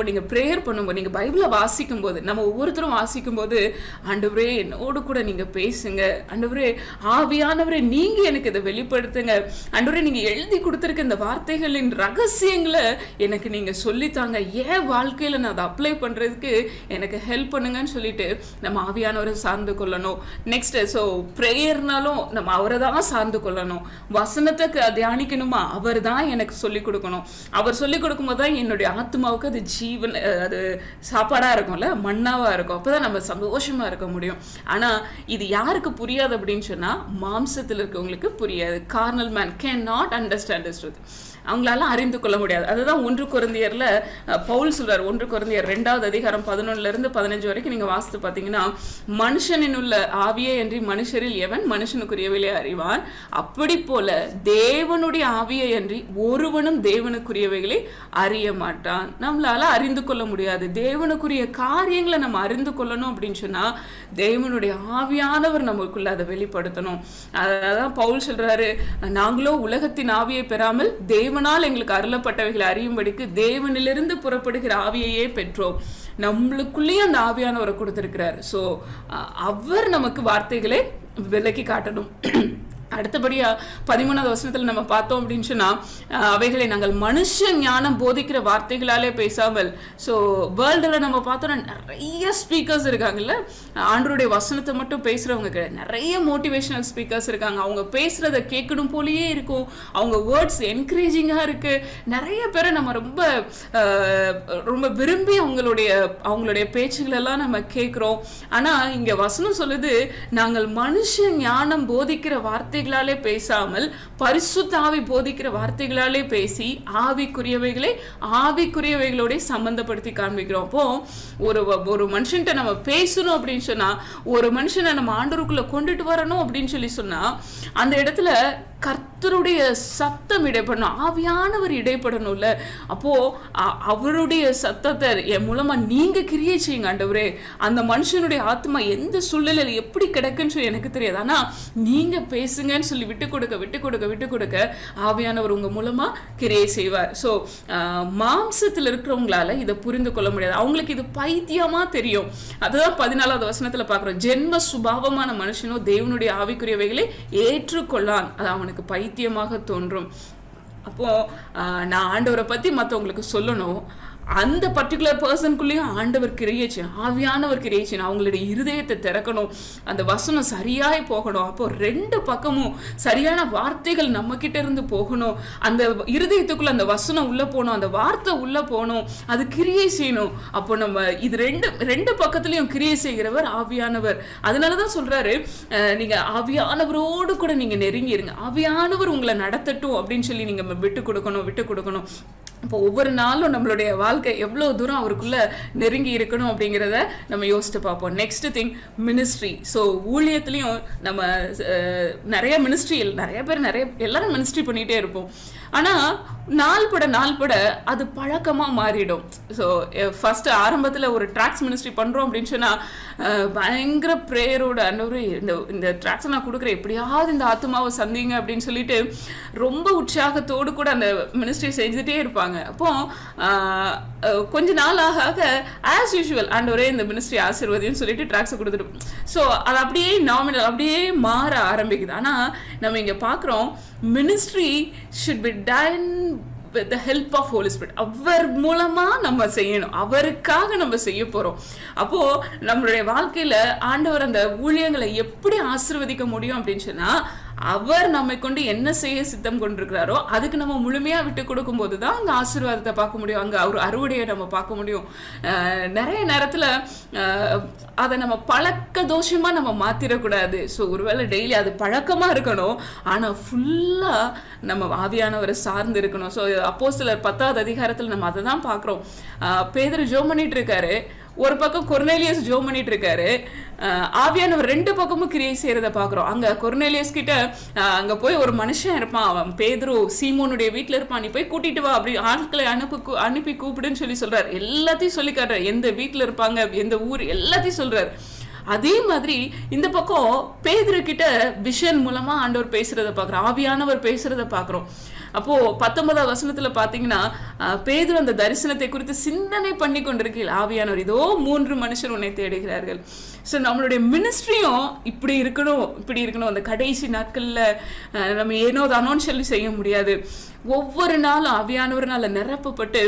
நீங்கள் ப்ரேயர் பண்ணும்போது, நீங்கள் பைபிளை வாசிக்கும் போது, நம்ம ஒவ்வொருத்தரும் வாசிக்கும் போது, ஆண்டவரே என்னோடு கூட நீங்கள் பேசுங்க, ஆண்டவரே ஆவியானவரே நீங்கள் எனக்கு இதை வெளிப்படுத்துங்க, ஆண்டவரே நீங்கள் எழுதி கொடுத்துருக்க இந்த வார்த்தைகளின் ரகசியங்களை எனக்கு நீங்கள் சொல்லித்தாங்க, என் வாழ்க்கையில் நான் அதை அப்ளை பண்ணுறதுக்கு எனக்கு ஹெல்ப் பண்ணுங்கன்னு சொல்லிட்டு நம்ம ஆவியானவரை சார்ந்து கொள்ளணும். நெக்ஸ்ட், ஸோ ப்ரேயர்னாலும் நம்ம அவரை தான் சார்ந்து கொள்ளணும். வசனத்தை தியானிக்கணுமா, அவர் தான் எனக்கு சொல்லிக் கொடுக்கணும். அவர் சொல்லிக் கொடுக்கும்போது தான் என்னுடைய ஆத்மாவுக்கு அது ஜீவன், அது சாப்பாடாக இருக்கும்ல, மண்ணாவாக இருக்கும். அப்போ தான் நம்ம சந்தோஷமாக இருக்க முடியும். ஆனால் இது யாருக்கு புரியாது அப்படின்னு சொன்னால், மாம்சத்தில் இருக்கவங்களுக்கு புரியாது. Cornell man can not understand this truth. அவங்களால அறிந்து கொள்ள முடியாது. அதுதான் 1 கொரிந்தியர்ல பவுல் சொல்றார். 1 கொரிந்தியர் 2:11-15 வரைக்கும் நீங்க வாசித்து பார்த்தீங்கன்னா, மனுஷனின் உள்ள ஆவியே என்று மனுஷரில் எவன் மனுஷனுக்குரியவைகளை அறிவான், அப்படி போல தேவனுடைய ஆவியை அன்றி ஒருவனும் தேவனுக்குரியவைகளை அறிய மாட்டான். நம்மளால அறிந்து கொள்ள முடியாது. தேவனுக்குரிய காரியங்களை நம்ம அறிந்து கொள்ளணும் அப்படின்னு சொன்னா, தேவனுடைய ஆவியானவர் நமக்குள்ள அதை வெளிப்படுத்தணும். அதான் பவுல் சொல்றாரு, நாங்களோ உலகத்தின் ஆவியை பெறாமல் தேவனால் எங்களுக்கு அருளப்பட்டவைகளை அறியும்படிக்கு தேவனிலிருந்து புறப்படுகிற ஆவியையே பெற்றோம். நம்மளுக்குள்ளேயே அந்த ஆவியானவரை கொடுத்திருக்கிறார். ஸோ அவர் நமக்கு வார்த்தைகளை விலக்கி காட்டணும். அடுத்தபடியா 13வது வசனத்தில் நம்ம பார்த்தோம் அப்படின்னு சொன்னா, அவைகளை நாங்கள் மனுஷ ஞானம் போதிக்கிற வார்த்தைகளாலே பேசாமல், ஸோ வேர்ல்டில் நம்ம பார்த்தோம்னா நிறைய ஸ்பீக்கர்ஸ் இருக்காங்கல்ல, ஆண்டவருடைய வசனத்தை மட்டும் பேசுறவங்க கிடையாது, நிறைய மோட்டிவேஷனல் ஸ்பீக்கர்ஸ் இருக்காங்க. அவங்க பேசுறத கேட்கணும் போலயே இருக்கும், அவங்க வேர்ட்ஸ் என்கரேஜிங்காக இருக்கு. நிறைய பேரை நம்ம ரொம்ப ரொம்ப விரும்பி அவங்களுடைய பேச்சுகளெல்லாம் நம்ம கேட்குறோம். ஆனால் இங்கே வசனம் சொல்லுது, நாங்கள் மனுஷ ஞானம் போதிக்கிற வார்த்தைகளாலே பேசாமல் பரிசுத்த ஆவி போதிக்கிற வார்த்தைகளாலே பேசி ஆவிக்குரியவைகளோட சம்பந்தப்படுத்தி காண்பிக்கிறோம். அப்போ ஒரு மனுஷன்ட்ட நம்ம பேசணும் அப்படின்னு சொன்னா, ஒரு மனுஷனை நம்ம ஆண்டவருக்குள்ள கொண்டுட்டு வரணும் அப்படின்னு சொன்னா, அந்த இடத்துல கர்த்தருடைய சத்தம் இடைப்படணும், ஆவியானவர் இடைப்படணும்ல. அப்போ அவருடைய சத்தத்தை என் மூலமா நீங்க கிரியை செய்யுங்க ஆண்டவரே. அந்த மனுஷனுடைய ஆத்மா எந்த சூழ்நிலையில் எப்படி கிடக்குன்னு சொல்லி எனக்கு தெரியாது, ஆனா நீங்க பேசுங்கன்னு சொல்லி விட்டு கொடுக்க ஆவியானவர் உங்க மூலமா கிரியை செய்வார். ஸோ மாம்சத்தில் இருக்கிறவங்களால இதை புரிந்து கொள்ள முடியாது. அவங்களுக்கு இது பைத்தியமா தெரியும். அதுதான் 14வது வசனத்துல பாக்குறோம், ஜென்ம சுபாவமான மனுஷனோ தேவனுடைய ஆவிக்குரியவைகளை ஏற்றுக்கொள்ளான், அது அவனுக்கு பைத்தியமாக தோன்றும். அப்போ நான் ஆண்டவரை பத்தி மற்றவங்களுக்கு சொல்லணும், அந்த பர்டிகுலர் பர்சனுக்குள்ளேயும் ஆண்டவர் கிரியேஷன், ஆவியானவர் கிரியேஷன், அவங்களுடைய இருதயத்தை திறக்கணும், அந்த வசனம் சரியாய் போகணும். அப்போ ரெண்டு பக்கமும் சரியான வார்த்தைகள் நம்ம கிட்ட இருந்து போகணும், அந்த இருதயத்துக்குள்ள அந்த வசனம் உள்ள போகணும், அந்த வார்த்தை உள்ள போகணும், அது கிரியை செய்யணும். அப்போ நம்ம இது ரெண்டு பக்கத்துலயும் கிரியை செய்கிறவர் ஆவியானவர். அதனாலதான் சொல்றாரு, நீங்க ஆவியானவரோடு கூட நீங்க நெருங்கி இருங்க, ஆவியானவர் உங்களை நடத்தட்டும் அப்படின்னு சொல்லி நீங்க விட்டு கொடுக்கணும். இப்போ ஒவ்வொரு நாளும் நம்மளுடைய வாழ்க்கை எவ்வளோ தூரம் அவருக்குள்ள நெருங்கி இருக்கணும் அப்படிங்கிறத நம்ம யோசித்து பார்ப்போம். Next thing, ministry. ஸோ ஊழியத்துலேயும் நம்ம நிறைய மினிஸ்ட்ரியில் நிறைய பேர் எல்லாரும் மினிஸ்ட்ரி பண்ணிகிட்டே இருப்போம். ஆனால் நாள் பட அது பழக்கமாக மாறிடும். ஸோ ஃபஸ்ட்டு ஆரம்பத்தில் ஒரு ட்ராக்ஸ் மினிஸ்ட்ரி பண்ணுறோம் அப்படின்னு சொன்னால் பயங்கர ப்ரேயரோட அன்னொரு இந்த ட்ராக்ஸை நான் கொடுக்குறேன், எப்படியாவது இந்த ஆத்மாவை சந்திங்க அப்படின்னு சொல்லிட்டு ரொம்ப உற்சாகத்தோடு கூட அந்த மினிஸ்ட்ரி செஞ்சுட்டே இருப்பாங்க. அப்போ கொஞ்ச நாள் ஆக ஆஸ் யூஷுவல் ஆண்டவரே இந்த மினிஸ்ட்ரி ஆசீர்வதின்னு சொல்லிட்டு ட்ராக்ஸை கொடுத்துட்டு, ஸோ அது அப்படியே நாமினல் அப்படியே மாற ஆரம்பிக்குது. ஆனால் நம்ம இங்கே பார்க்குறோம், ministry should be done with the help of Holy Spirit. அவர் மூலமா நம்ம செய்யணும், அவருக்காக நம்ம செய்ய போறோம். அப்போ நம்மளுடைய வாழ்க்கையில ஆண்டவர் அந்த ஊழியங்களை எப்படி ஆசீர்வதிக்க முடியும் அப்படின்னு சொன்னா, அவர் நம்மை கொண்டு என்ன செய்ய சித்தம் கொண்டிருக்கிறாரோ அதுக்கு நம்ம முழுமையா விட்டு கொடுக்கும் போதுதான் அங்க ஆசீர்வாதத்தை பார்க்க முடியும், அங்க அவர் அறுவடையை நம்ம பார்க்க முடியும். நிறைய நேரத்துல அதை நம்ம பழக்க தோஷமா நம்ம மாத்திரக்கூடாது. ஸோ ஒருவேளை டெய்லி அது பழக்கமா இருக்கணும், ஆனா ஃபுல்லா நம்ம ஆவியானவரை சார்ந்து இருக்கணும். ஸோ அப்போஸ்தலர் 10வது அதிகாரத்தில் நம்ம அதை தான் பார்க்குறோம். பேதுரு ஜெபம் பண்ணிட்டு இருக்காரு, ஒரு பக்கம் கொர்னேலியஸ் ஜெபம் பண்ணிட்டு இருக்காரு, ஆவியானவர் ரெண்டு பக்கமும் கிரியை செய்யறத பாக்குறோம். அங்க கொர்னேலியஸ் கிட்ட அங்க போய் ஒரு மனுஷன் இருப்பான், அவன் பேதுரு சீமோனுடைய வீட்டுல இருப்பான், நீ போய் கூட்டிட்டு வா, அப்படி ஆட்களை அனுப்பி கூப்பிடுன்னு சொல்றாரு. எல்லாத்தையும் சொல்லி காட்டுறாரு, எந்த வீட்டுல இருப்பாங்க, எந்த ஊர், எல்லாத்தையும் சொல்றாரு. அதே மாதிரி இந்த பக்கம் பேதுரு கிட்ட விஷன் மூலமா ஆண்டவர் பேசுறத பாக்குறோம், ஆவியானவர் பேசுறத பாக்குறோம். அப்போ 19வது வசனத்துல பாத்தீங்கன்னா, பேதுரு அந்த தரிசனத்தை குறித்து சிந்தனை பண்ணி கொண்டிருக்கீங்க, ஆவியானவர் இதோ 3 மனுஷர் உன்னை தேடுகிறார்கள். ஸோ நம்மளுடைய மினிஸ்ட்ரியும் இப்படி இருக்கணும். அந்த கடைசி நாட்கள்ல நம்ம ஏனோ தானோன்னு சொல்லி செய்ய முடியாது. ஒவ்வொரு நாளும் ஆவியானவர்னால நிரப்பப்பட்டு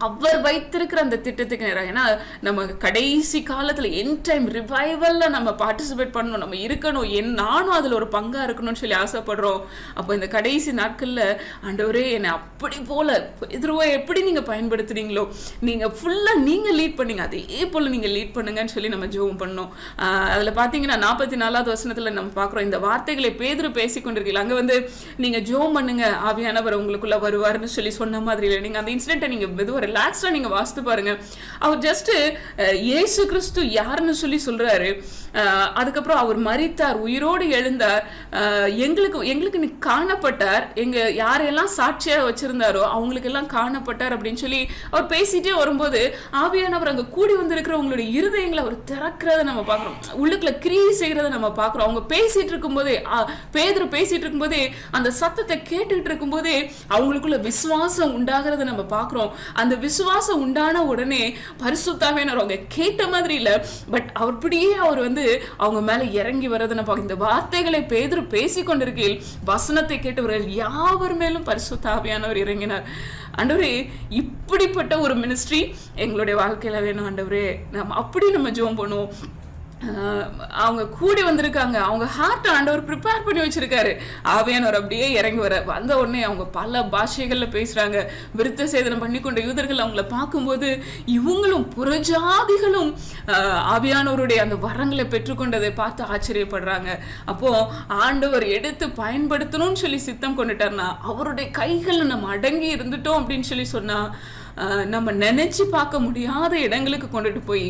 அவர் வைத்திருக்கிற அந்த திட்டத்துக்கு நேரம். ஏன்னா நம்ம கடைசி காலத்துல என் டைம் ரிவைவல்ல நம்ம பார்ட்டிசிபேட் பண்ணணும், நம்ம இருக்கணும், நானும் அதுல ஒரு பங்கா இருக்கணும்னு சொல்லி ஆசைப்படுறோம். அப்போ இந்த கடைசி நாட்கள்ல ஆண்டவரே என்னை அப்படி போல எதிர்வா எப்படி நீங்க பயன்படுத்துறீங்களோ, நீங்க ஃபுல்லா நீங்க லீட் பண்ணீங்க, அதே போல நீங்க லீட் பண்ணுங்கன்னு சொல்லி நம்ம ஜெபம் பண்ணோம். அதுல பாத்தீங்கன்னா 44வது வசனத்துல நம்ம பாக்குறோம், இந்த வார்த்தைகளை பேதுரு பேசிக்கொண்டிருக்கீங்க. அங்க நீங்க ஜெபம் பண்ணுங்க, ஆவியானவர் உங்களுக்குள்ள வருவாருன்னு சொல்லி சொன்ன மாதிரி இல்லை. நீங்க அந்த இன்சிடென்ட்டை நீங்க மெதுவா ரிலாக்ஸ்டா நீங்க வாசித்து பாருங்க. அவர் ஜஸ்ட் இயேசு கிறிஸ்து யாருன்னு சொல்லி சொல்றாரு. அதுக்கப்புறம் அவர் மரித்தார், உயிரோடு எழுந்தார், எங்களுக்கு நீ காணப்பட்டார், எங்க யாரையெல்லாம் சாட்சியா வச்சிருந்தாரோ அவங்களுக்கு எல்லாம் காணப்பட்டார் அப்படின்னு சொல்லி அவர் பேசிட்டே வரும்போது ஆவியானவர் அங்க கூடி வந்திருக்கிற உங்களுடைய இருதயங்களை அவர் திறக்கிறத நம்ம பாக்குறோம், உள்ளுக்குள்ள கிரியை செய்யறத நம்ம பாக்குறோம். அவங்க பேசிட்டு இருக்கும் போதே, பேதுரு பேசிட்டு இருக்கும் போதே, அந்த சத்தத்தை கேட்டுக்கிட்டு இருக்கும் போதே அவங்களுக்குள்ள விசுவாசம் உண்டாகிறத நம்ம பாக்குறோம். அந்த விசுவாசம் உண்டான உடனே பரிசுத்தாவியானவர் அவங்க கேட்ட மாதிரி இல்ல, பட் அப்படியே அவர் அவங்க மேல இறங்கி வர்றதை நம்ம இந்த வார்த்தைகளை பேதுரு பேசிக்கொண்டிருக்கையில் வசனத்தை கேட்டவர்கள் யாவர் மேலும் பரிசுத்தாவியானவர் இறங்கினார். ஆண்டவரே, இப்படிப்பட்ட ஒரு மினிஸ்ட்ரி எங்களுடைய வாழ்க்கையில வேணும் ஆண்டவரே, நம்ம ஜெபம் பண்ணுவோம். அவங்க கூடி வந்திருக்காங்க, அவங்க ஹார்ட் ஆண்டவர் ப்ரிப்பேர் பண்ணி வச்சிருக்காரு. ஆவியானவர் அப்படியே இறங்கி வந்த உடனே அவங்க பல பாஷைகள்ல பேசுறாங்க. விருத்த சேதனம் பண்ணி கொண்ட யூதர்கள் அவங்கள பார்க்கும்போது இவங்களும் புறஜாதிகளும் ஆவியானவருடைய அந்த வரங்களை பெற்றுக்கொண்டதை பார்த்து ஆச்சரியப்படுறாங்க. அப்போ ஆண்டவர் எடுத்து பயன்படுத்தணும்னு சொல்லி சித்தம் கொண்டுட்டார்னா, அவருடைய கைகள்ல நம்ம அடங்கி இருந்துட்டோம் அப்படின்னு சொல்லி சொன்னா, நம்ம நினைச்சு பார்க்க முடியாத இடங்களுக்கு கொண்டுட்டு போய்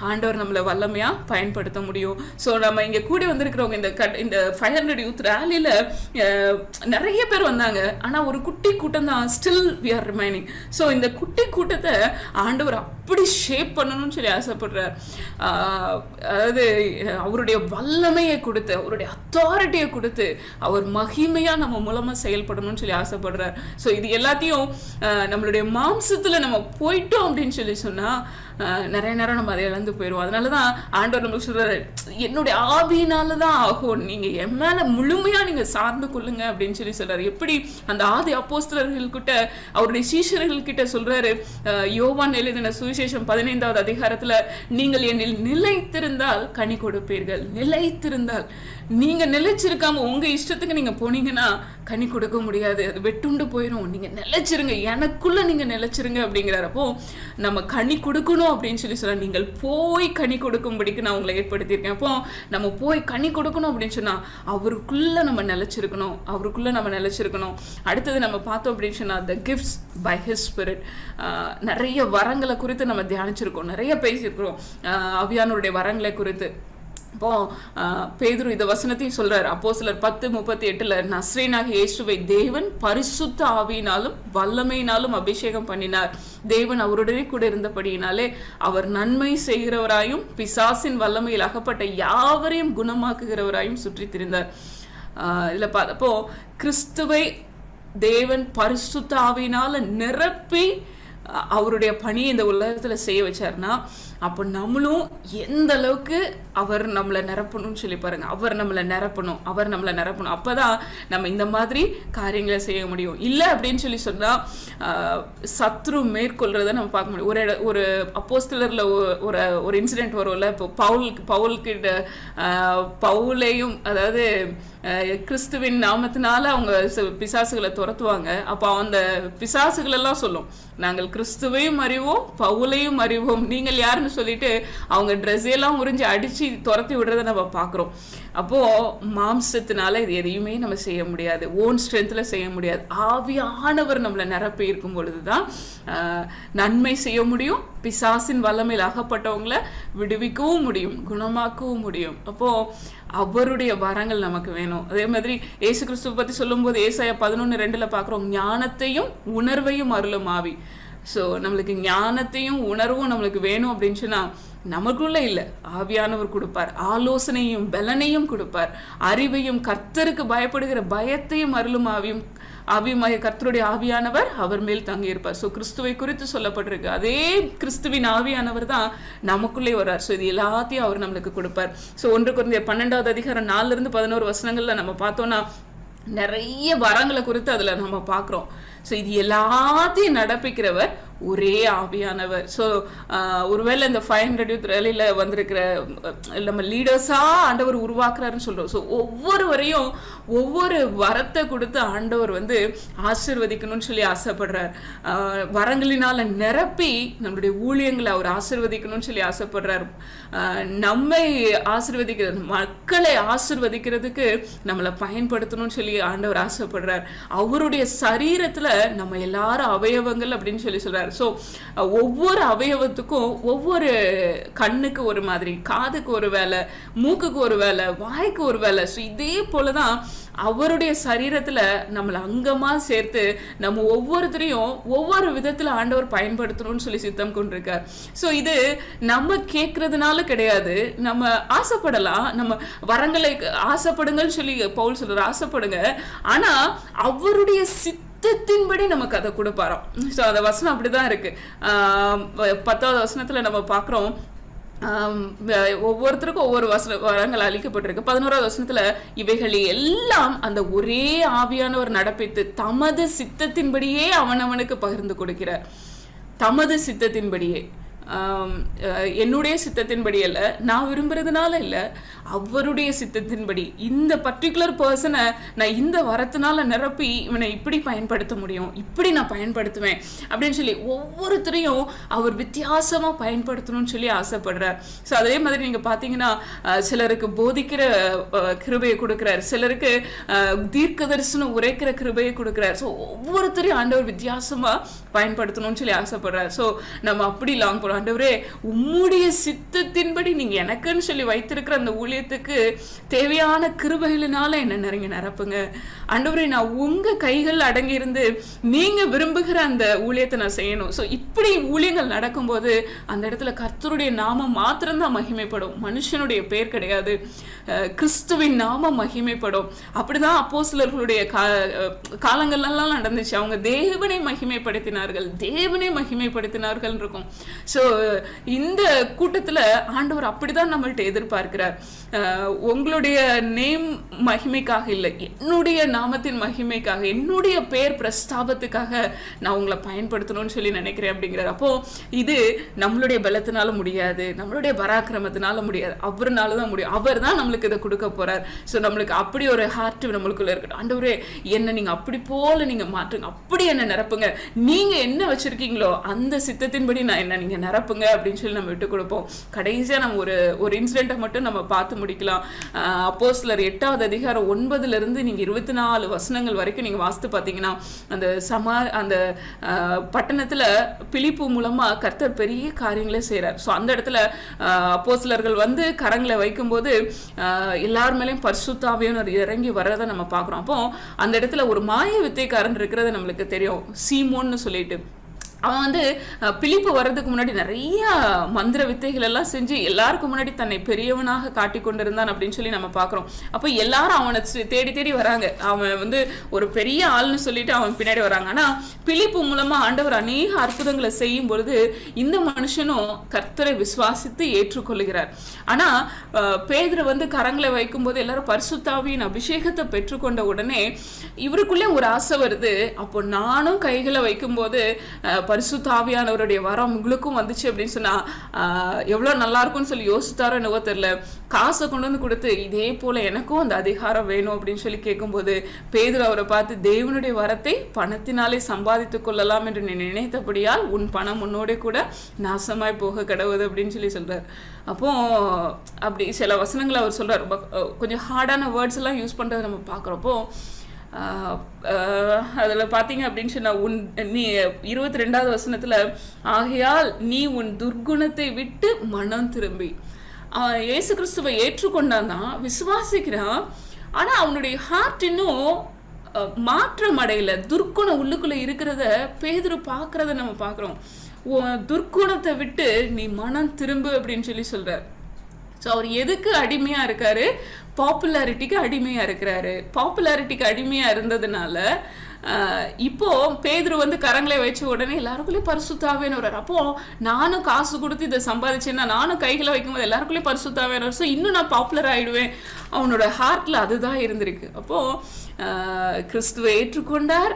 ஆண்டவர் நம்மளை வல்லமையா பயன்படுத்த முடியும். ஸோ நம்ம இங்க கூடி வந்திருக்கிறவங்க இந்த 500 யூத் ரேலியில நிறைய பேர் வந்தாங்க, ஆனா ஒரு குட்டி கூட்டம் தான் still we are remaining. So இந்த குட்டி கூட்டத்தை ஆண்டவர் அப்படி ஷேப் பண்ணணும்னு சொல்லி ஆசைப்படுறார். அதாவது அவருடைய வல்லமையை கொடுத்து, அவருடைய அத்தாரிட்டியை கொடுத்து, அவர் மகிமையா நம்ம மூலமா செயல்படணும்னு சொல்லி ஆசைப்படுறார். ஸோ இது எல்லாத்தையும் நம்மளுடைய மாம்சத்துல நம்ம போயிட்டோம் அப்படின்னு சொல்லி சொன்னா நிறைய நேரம் நம்ம அதை இழந்து போயிடுவோம். அதனால தான் ஆண்டவர் நம்மளுக்கு சொல்றாரு, என்னுடைய ஆவியினால தான் ஆகும், நீங்க என் மேல முழுமையா நீங்க சார்ந்து கொள்ளுங்க அப்படின்னு சொல்லி சொல்றாரு. எப்படி அந்த ஆதி அப்போஸ்தலர்கள் கிட்ட அவருடைய சீஷர்கள் கிட்ட சொல்றாரு, யோவான் எழுதின சுவிசேஷம் 15வது அதிகாரத்துல, நீங்கள் என்னில் நிலைத்திருந்தால் கனி கொடுப்பீர்கள். நிலைத்திருந்தால், நீங்க நிலைச்சிருக்காம உங்க இஷ்டத்துக்கு நீங்க போனீங்கன்னா கனி கொடுக்க முடியாது, அது வெட்டுண்டு போயிடும். நீங்க நிலைச்சிருங்க, எனக்குள்ள நீங்க நிலைச்சிருங்க அப்படிங்கிறப்போ நம்ம கனி கொடுக்கணும் அப்படின்னு சொல்லி சொல்ல, நீங்கள் போய் கனி கொடுக்கும்படிக்கு நான் உங்களை ஏற்படுத்தியிருக்கேன். அப்போ நம்ம போய் கனி கொடுக்கணும் அப்படின்னு சொன்னா அவருக்குள்ள நம்ம நிலைச்சிருக்கணும், அவருக்குள்ள நம்ம நிலைச்சிருக்கணும். அடுத்தது நம்ம பார்த்தோம் அப்படின்னு சொன்னா the gifts by his spirit. நிறைய வரங்களை குறித்து நம்ம தியானிச்சிருக்கோம், நிறைய பேசியிருக்கிறோம் ஆவியானவருடைய வரங்களை குறித்து. இப்போ பேதுரு இந்த வசனத்தையும் சொல்றாரு, அப்போஸ்தலர் 10:38, நஸ்ரேனாகிய இயேசுவை தேவன் பரிசுத்த ஆவியினாலும் வல்லமையினாலும் அபிஷேகம் பண்ணினார். தேவன் அவருடைய கூட இருந்தபடியினாலே அவர் நன்மை செய்கிறவராயும் பிசாசின் வல்லமையில் அகப்பட்ட யாவரையும் குணமாக்குகிறவராயும் சுற்றி திரிந்தார். இதுல பார்த்தப்போ கிறிஸ்துவை தேவன் பரிசுத்த ஆவியினால நிரப்பி அவருடைய பணியை இந்த உலகத்துல செய்ய வச்சாருன்னா, அப்போ நம்மளும் எந்த அளவுக்கு அவர் நம்மளை நிரப்பணும்னு சொல்லி பாருங்க. அவர் நம்மளை நிரப்பணும், அவர் நம்மளை நிரப்பணும். அப்பதான் நம்ம இந்த மாதிரி காரியங்களை செய்ய முடியும். இல்லை அப்படின்னு சொல்லி சொன்னா சத்ரு மேற்கொள்றத நம்ம பார்க்க முடியும். ஒரு அப்போஸ்தலர்ல ஒரு இன்சிடென்ட் வரும்ல, இப்போ பவுல்கிட்ட பவுலையும், அதாவது கிறிஸ்துவின் நாமத்தினால அவங்க பிசாசுகளை துரத்துவாங்க. அப்போ அந்த பிசாசுகள் எல்லாம் சொல்லும், நாங்கள் கிறிஸ்துவையும் அறிவோம் பவுலையும் அறிவோம், நீங்கள் யாருன்னு சொல்லிட்டு அவங்க ட்ரெஸ் எல்லாம் உறிஞ்சி அடிச்சு துரத்தி விடுறத நம்ம பார்க்குறோம். அப்போ மாம்சத்தினால இது எதையுமே நம்ம செய்ய முடியாது, ஓன் ஸ்ட்ரென்த்ல செய்ய முடியாது. ஆவியானவர் நம்மளை நிரப்பி இருக்கும் பொழுதுதான் நன்மை செய்ய முடியும், பிசாசின் வல்லமையில் அகப்பட்டவங்களை விடுவிக்கவும் முடியும், குணமாக்கவும் முடியும். அப்போ அவருடைய வரங்கள் நமக்கு வேணும். அதே மாதிரி இயேசு கிறிஸ்துவை பத்தி சொல்லும் போது ஏசாயா 11:2 பார்க்குறோம், ஞானத்தையும் உணர்வையும் அருளும் ஆவி. ஸோ நம்மளுக்கு ஞானத்தையும் உணர்வும் நம்மளுக்கு வேணும் அப்படின்னு சொன்னா நமக்குள்ள இல்லை, ஆவியானவர் கொடுப்பார். ஆலோசனையும் பலனையும் கொடுப்பார், அறிவையும் கர்த்தருக்கு பயப்படுகிற பயத்தையும் அருளும் ஆவியும் கர்த்தருடைய ஆவியானவர் அவர் மேல் தங்கி இருப்பார். ஸோ கிறிஸ்துவை குறித்து சொல்லப்பட்டிருக்கு, அதே கிறிஸ்துவின் ஆவியானவர் தான் நமக்குள்ளே வர்றார். ஸோ இது எல்லாத்தையும் அவர் நம்மளுக்கு கொடுப்பார். ஸோ 1 கொரிந்தியர் 12வது அதிகாரம் 4-11 வசனங்கள்ல நம்ம பார்த்தோம்னா நிறைய வரங்களை குறித்து அதுல நம்ம பார்க்குறோம். ஸோ இது எல்லாத்தையும் நடப்பிக்கிறவர் ஒரே ஆவியானவர். ஸோ ஒருவேளை இந்த 500 யூத் ரேலியில் வந்திருக்கிற நம்ம லீடர்ஸாக ஆண்டவர் உருவாக்குறாருன்னு சொல்கிறோம். ஸோ ஒவ்வொருவரையும் ஒவ்வொரு வரத்தை கொடுத்து ஆண்டவர் ஆசீர்வதிக்கணும்னு சொல்லி ஆசைப்படுறார். வரங்களினால் நிரப்பி நம்மளுடைய ஊழியங்களை அவர் ஆசீர்வதிக்கணும்னு சொல்லி ஆசைப்படுறார். நம்மை ஆசீர்வதிக்கிறது, மக்களை ஆசீர்வதிக்கிறதுக்கு நம்மளை பயன்படுத்தணும்னு சொல்லி ஆண்டவர் ஆசைப்படுறார். அவருடைய சரீரத்தில் நம்ம எல்லாரும் அவயவங்கள் அப்படின்னு சொல்லி சொல்றார். ஸோ ஒவ்வொரு அவயவத்துக்கும் ஒவ்வொரு, கண்ணுக்கு ஒரு மாதிரி, காதுக்கு ஒரு வேலை, மூக்குக்கு ஒரு வேலை, வாய்க்கு ஒரு வேலை. ஸோ இதே போலதான் அவருடைய சரீரத்துல நம்மளை அங்கமா சேர்த்து நம்ம ஒவ்வொருத்தரையும் ஒவ்வொரு விதத்துல ஆண்டவர் பயன்படுத்தணும்னு சொல்லி சித்தம் கொண்டிருக்கார். ஸோ இது நம்ம கேட்கறதுனால கிடையாது, நம்ம ஆசைப்படலாம், நம்ம வரங்களை ஆசைப்படுங்கன்னு சொல்லி பவுல் சொல்ற, ஆசைப்படுங்க. ஆனா அவருடைய சித்தத்தின்படி நமக்கு அதை கொடுப்பாராம். ஸோ அந்த வசனம் அப்படிதான் இருக்கு. 10வது வசனத்துல நம்ம பார்க்குறோம், ஒவ்வொருத்தருக்கும் ஒவ்வொரு வரங்கள் அளிக்கப்பட்டிருக்கு. 11வது வசனத்துல இவைகள் எல்லாம் அந்த ஒரே ஆவியானவர் நடப்பித்து தமது சித்தத்தின்படியே அவனவனுக்கு பகிர்ந்து கொடுக்கிறார். தமது சித்தத்தின்படியே, என்னுடைய சித்தத்தின்படி அல்ல, நான் விரும்புறதுனால இல்லை, அவருடைய சித்தத்தின்படி. இந்த பர்டிகுலர் பர்சனை நான் இந்த வரத்தினால நிரப்பி இவனை இப்படி பயன்படுத்த முடியும், இப்படி நான் பயன்படுத்துவேன் அப்படின்னு சொல்லி ஒவ்வொருத்தரையும் அவர் வித்தியாசமா பயன்படுத்தணும்னு சொல்லி ஆசைப்படுறார். ஸோ அதே மாதிரி நீங்க பாத்தீங்கன்னா சிலருக்கு போதிக்கிற கிருபையை கொடுக்கிறார், சிலருக்கு தீர்க்க தரிசனம் உரைக்கிற கிருபையை கொடுக்கிறார். ஸோ ஒவ்வொருத்தரையும் ஆண்டவர் வித்தியாசமா பயன்படுத்தணும்னு சொல்லி ஆசைப்படுறார். ஸோ நம்ம அப்படி லாங் போறோம், ஆண்டவரே உம்முடைய சித்தத்தின்படி நீங்க எனக்குன்னு சொல்லி வைத்திருக்கிற அந்த ஊழியத்துக்கு தேவையான கிருபைகளினால என்ன நிறைய நிரப்புங்க. ஆண்டவரே நான் உங்க கைகள் அடங்கி இருந்து நீங்க விரும்புகிற அந்த ஊழியத்தை நான் செய்யணும். ஸோ இப்படி ஊழியங்கள் நடக்கும்போது அந்த இடத்துல கர்த்தருடைய நாமம் மாத்திரம்தான் மகிமைப்படும், மனுஷனுடைய பேர் கிடையாது, கிறிஸ்துவின் நாமம் மகிமைப்படும். அப்படிதான் அப்போஸ்தலர்களுடைய காலங்கள்லாம் நடந்துச்சு. அவங்க தேவனை மகிமைப்படுத்தினார்கள், தேவனை மகிமைப்படுத்தினார்கள் இருக்கும். ஸோ இந்த கூட்டத்துல ஆண்டவர் அப்படிதான் நம்மள்ட்ட எதிர்பார்க்கிறார். உங்களுடைய நேம் மகிமைக்காக இல்லை, என்னுடைய நாமத்தின் மகிமைக்காக, என்னுடைய பேர் பிரஸ்தாபத்துக்காக நான் உங்களை பயன்படுத்தணும்னு சொல்லி நினைக்கிறேன் அப்படிங்கிறார். அப்போ இது நம்மளுடைய பலத்தினால முடியாது, நம்மளுடைய பராக்கிரமத்தினால முடியாது, அவர்னால தான் முடியும். அவர் தான் நம்மளுக்கு இதை கொடுக்க போறார். ஸோ நம்மளுக்கு அப்படி ஒரு ஹார்ட் நம்மளுக்குள்ள இருக்கட்டும். ஆண்டவரே என்ன நீங்க அப்படி போல நீங்க மாற்றுங்க, அப்படி என்ன நிரப்புங்க, நீங்க என்ன வச்சிருக்கீங்களோ அந்த சித்தத்தின்படி நான் என்ன நீங்க நிரப்புங்க அப்படின்னு சொல்லி நம்ம விட்டு கொடுப்போம். கடைசியா நம்ம ஒரு இன்சிடென்ட்டை மட்டும் நம்ம பார்த்து முடிக்கலாம். அப்போஸ்தலர் 8வது அதிகாரம் 9ல இருந்து நீங்க 24 வசனங்கள் வரைக்கும் நீங்க வாசித்து பார்த்தீங்கன்னா, அந்த பட்டணத்துல பிலிப்பு மூலமா கர்த்தர் பெரிய காரியங்களே செய்யறார். ஸோ அந்த இடத்துல அப்போஸ்தலர்கள் வந்து கரங்களை வைக்கும்போது எல்லார் மேலேயும் பரிசுத்த ஆவியானவர் இறங்கி வர்றதை நம்ம பார்க்குறோம். அப்போ அந்த இடத்துல ஒரு மாய வித்தைக்காரன் இருக்கிறது நம்மளுக்கு தெரியும், சீமோன்னு சொல்லிட்டு. அவன் வந்து பிலிப்பு வர்றதுக்கு முன்னாடி நிறைய மந்திர வித்தைகள் எல்லாம் செஞ்சு எல்லாருக்கும் முன்னாடி தன்னை பெரியவனாக காட்டி கொண்டிருந்தான் அப்படின்னு சொல்லி நம்ம பார்க்குறோம். அப்போ எல்லாரும் அவனை தேடி தேடி வராங்க. அவன் வந்து ஒரு பெரிய ஆள்னு சொல்லிட்டு அவன் பின்னாடி வராங்க. ஆனால் பிலிப்பு மூலமா ஆண்டவர் அநேக அற்புதங்களை செய்யும் பொழுது இந்த மனுஷனும் கர்த்தரை விசுவாசித்து ஏற்றுக்கொள்கிறார். ஆனால் பேதுரு வந்து கரங்களை வைக்கும்போது எல்லாரும் பரிசுத்த ஆவியின் அபிஷேகத்தை பெற்றுக்கொண்ட உடனே இவருக்குள்ளே ஒரு ஆசை வருது. அப்போ நானும் கைகளை வைக்கும்போது பரிசுத்த ஆவியானவருடைய வரம் உங்களுக்கும் வந்துச்சு அப்படின்னு சொன்னா எவ்வளோ நல்லா இருக்கும்னு சொல்லி யோசித்தாரோ என்னவோ தெரியல. காசை கொண்டு வந்து கொடுத்து இதே போல எனக்கும் அந்த அதிகாரம் வேணும் அப்படின்னு சொல்லி கேட்கும்போது பேதுரு அவரை பார்த்து, தேவனுடைய வரத்தை பணத்தினாலே சம்பாதித்துக் கொள்ளலாம் என்று நீ நினைத்தபடியால் உன் பணம் உன்னோட கூட நாசமாய் போக கடவுது அப்படின்னு சொல்லி சொல்றார். அப்போ அப்படி சில வசனங்களை அவர் சொல்றார். கொஞ்சம் ஹார்டான வேர்ட்ஸ் எல்லாம் யூஸ் பண்றதை நம்ம பார்க்குறப்போ அதில் பார்த்தீங்க அப்படின்னு சொன்னால் நீ 22வது வசனத்தில், ஆகையால் நீ உன் துர்குணத்தை விட்டு மனம் திரும்பி. இயேசு கிறிஸ்துவை ஏற்றுக்கொண்டான் தான், விசுவாசிக்கிறான். ஆனால் அவனுடைய ஹார்ட் இன்னும் மாற்றம் அடையல. துர்க்குணம் உள்ளுக்குள்ளே இருக்கிறத பேதுரு பார்க்கறத நம்ம பார்க்குறோம். துர்க்குணத்தை விட்டு நீ மனம் திரும்பு அப்படின்னு சொல்லி சொல்கிறார். ஸோ அவர் எதுக்கு அடிமையாக இருக்காரு? பாப்புலாரிட்டிக்கு அடிமையாக இருக்கிறாரு. பாப்புலாரிட்டிக்கு அடிமையாக இருந்ததுனால இப்போ பேதுரு வந்து கரங்களை வச்ச உடனே எல்லாருக்குள்ளேயும் பரிசுத்தாவேன்னு வர்றாரு. அப்போ நானும் காசு கொடுத்து இதை சம்பாதிச்சேன்னா நானும் கைகளை வைக்கும்போது எல்லாருக்குள்ளேயும் பரிசுத்தாவேன்னு வரும். ஸோ இன்னும் நான் பாப்புலர் ஆகிடுவேன். அவனோட ஹார்ட்டில் அதுதான் இருந்திருக்கு. அப்போது கிறிஸ்துவை ஏற்றுக்கொண்டார்.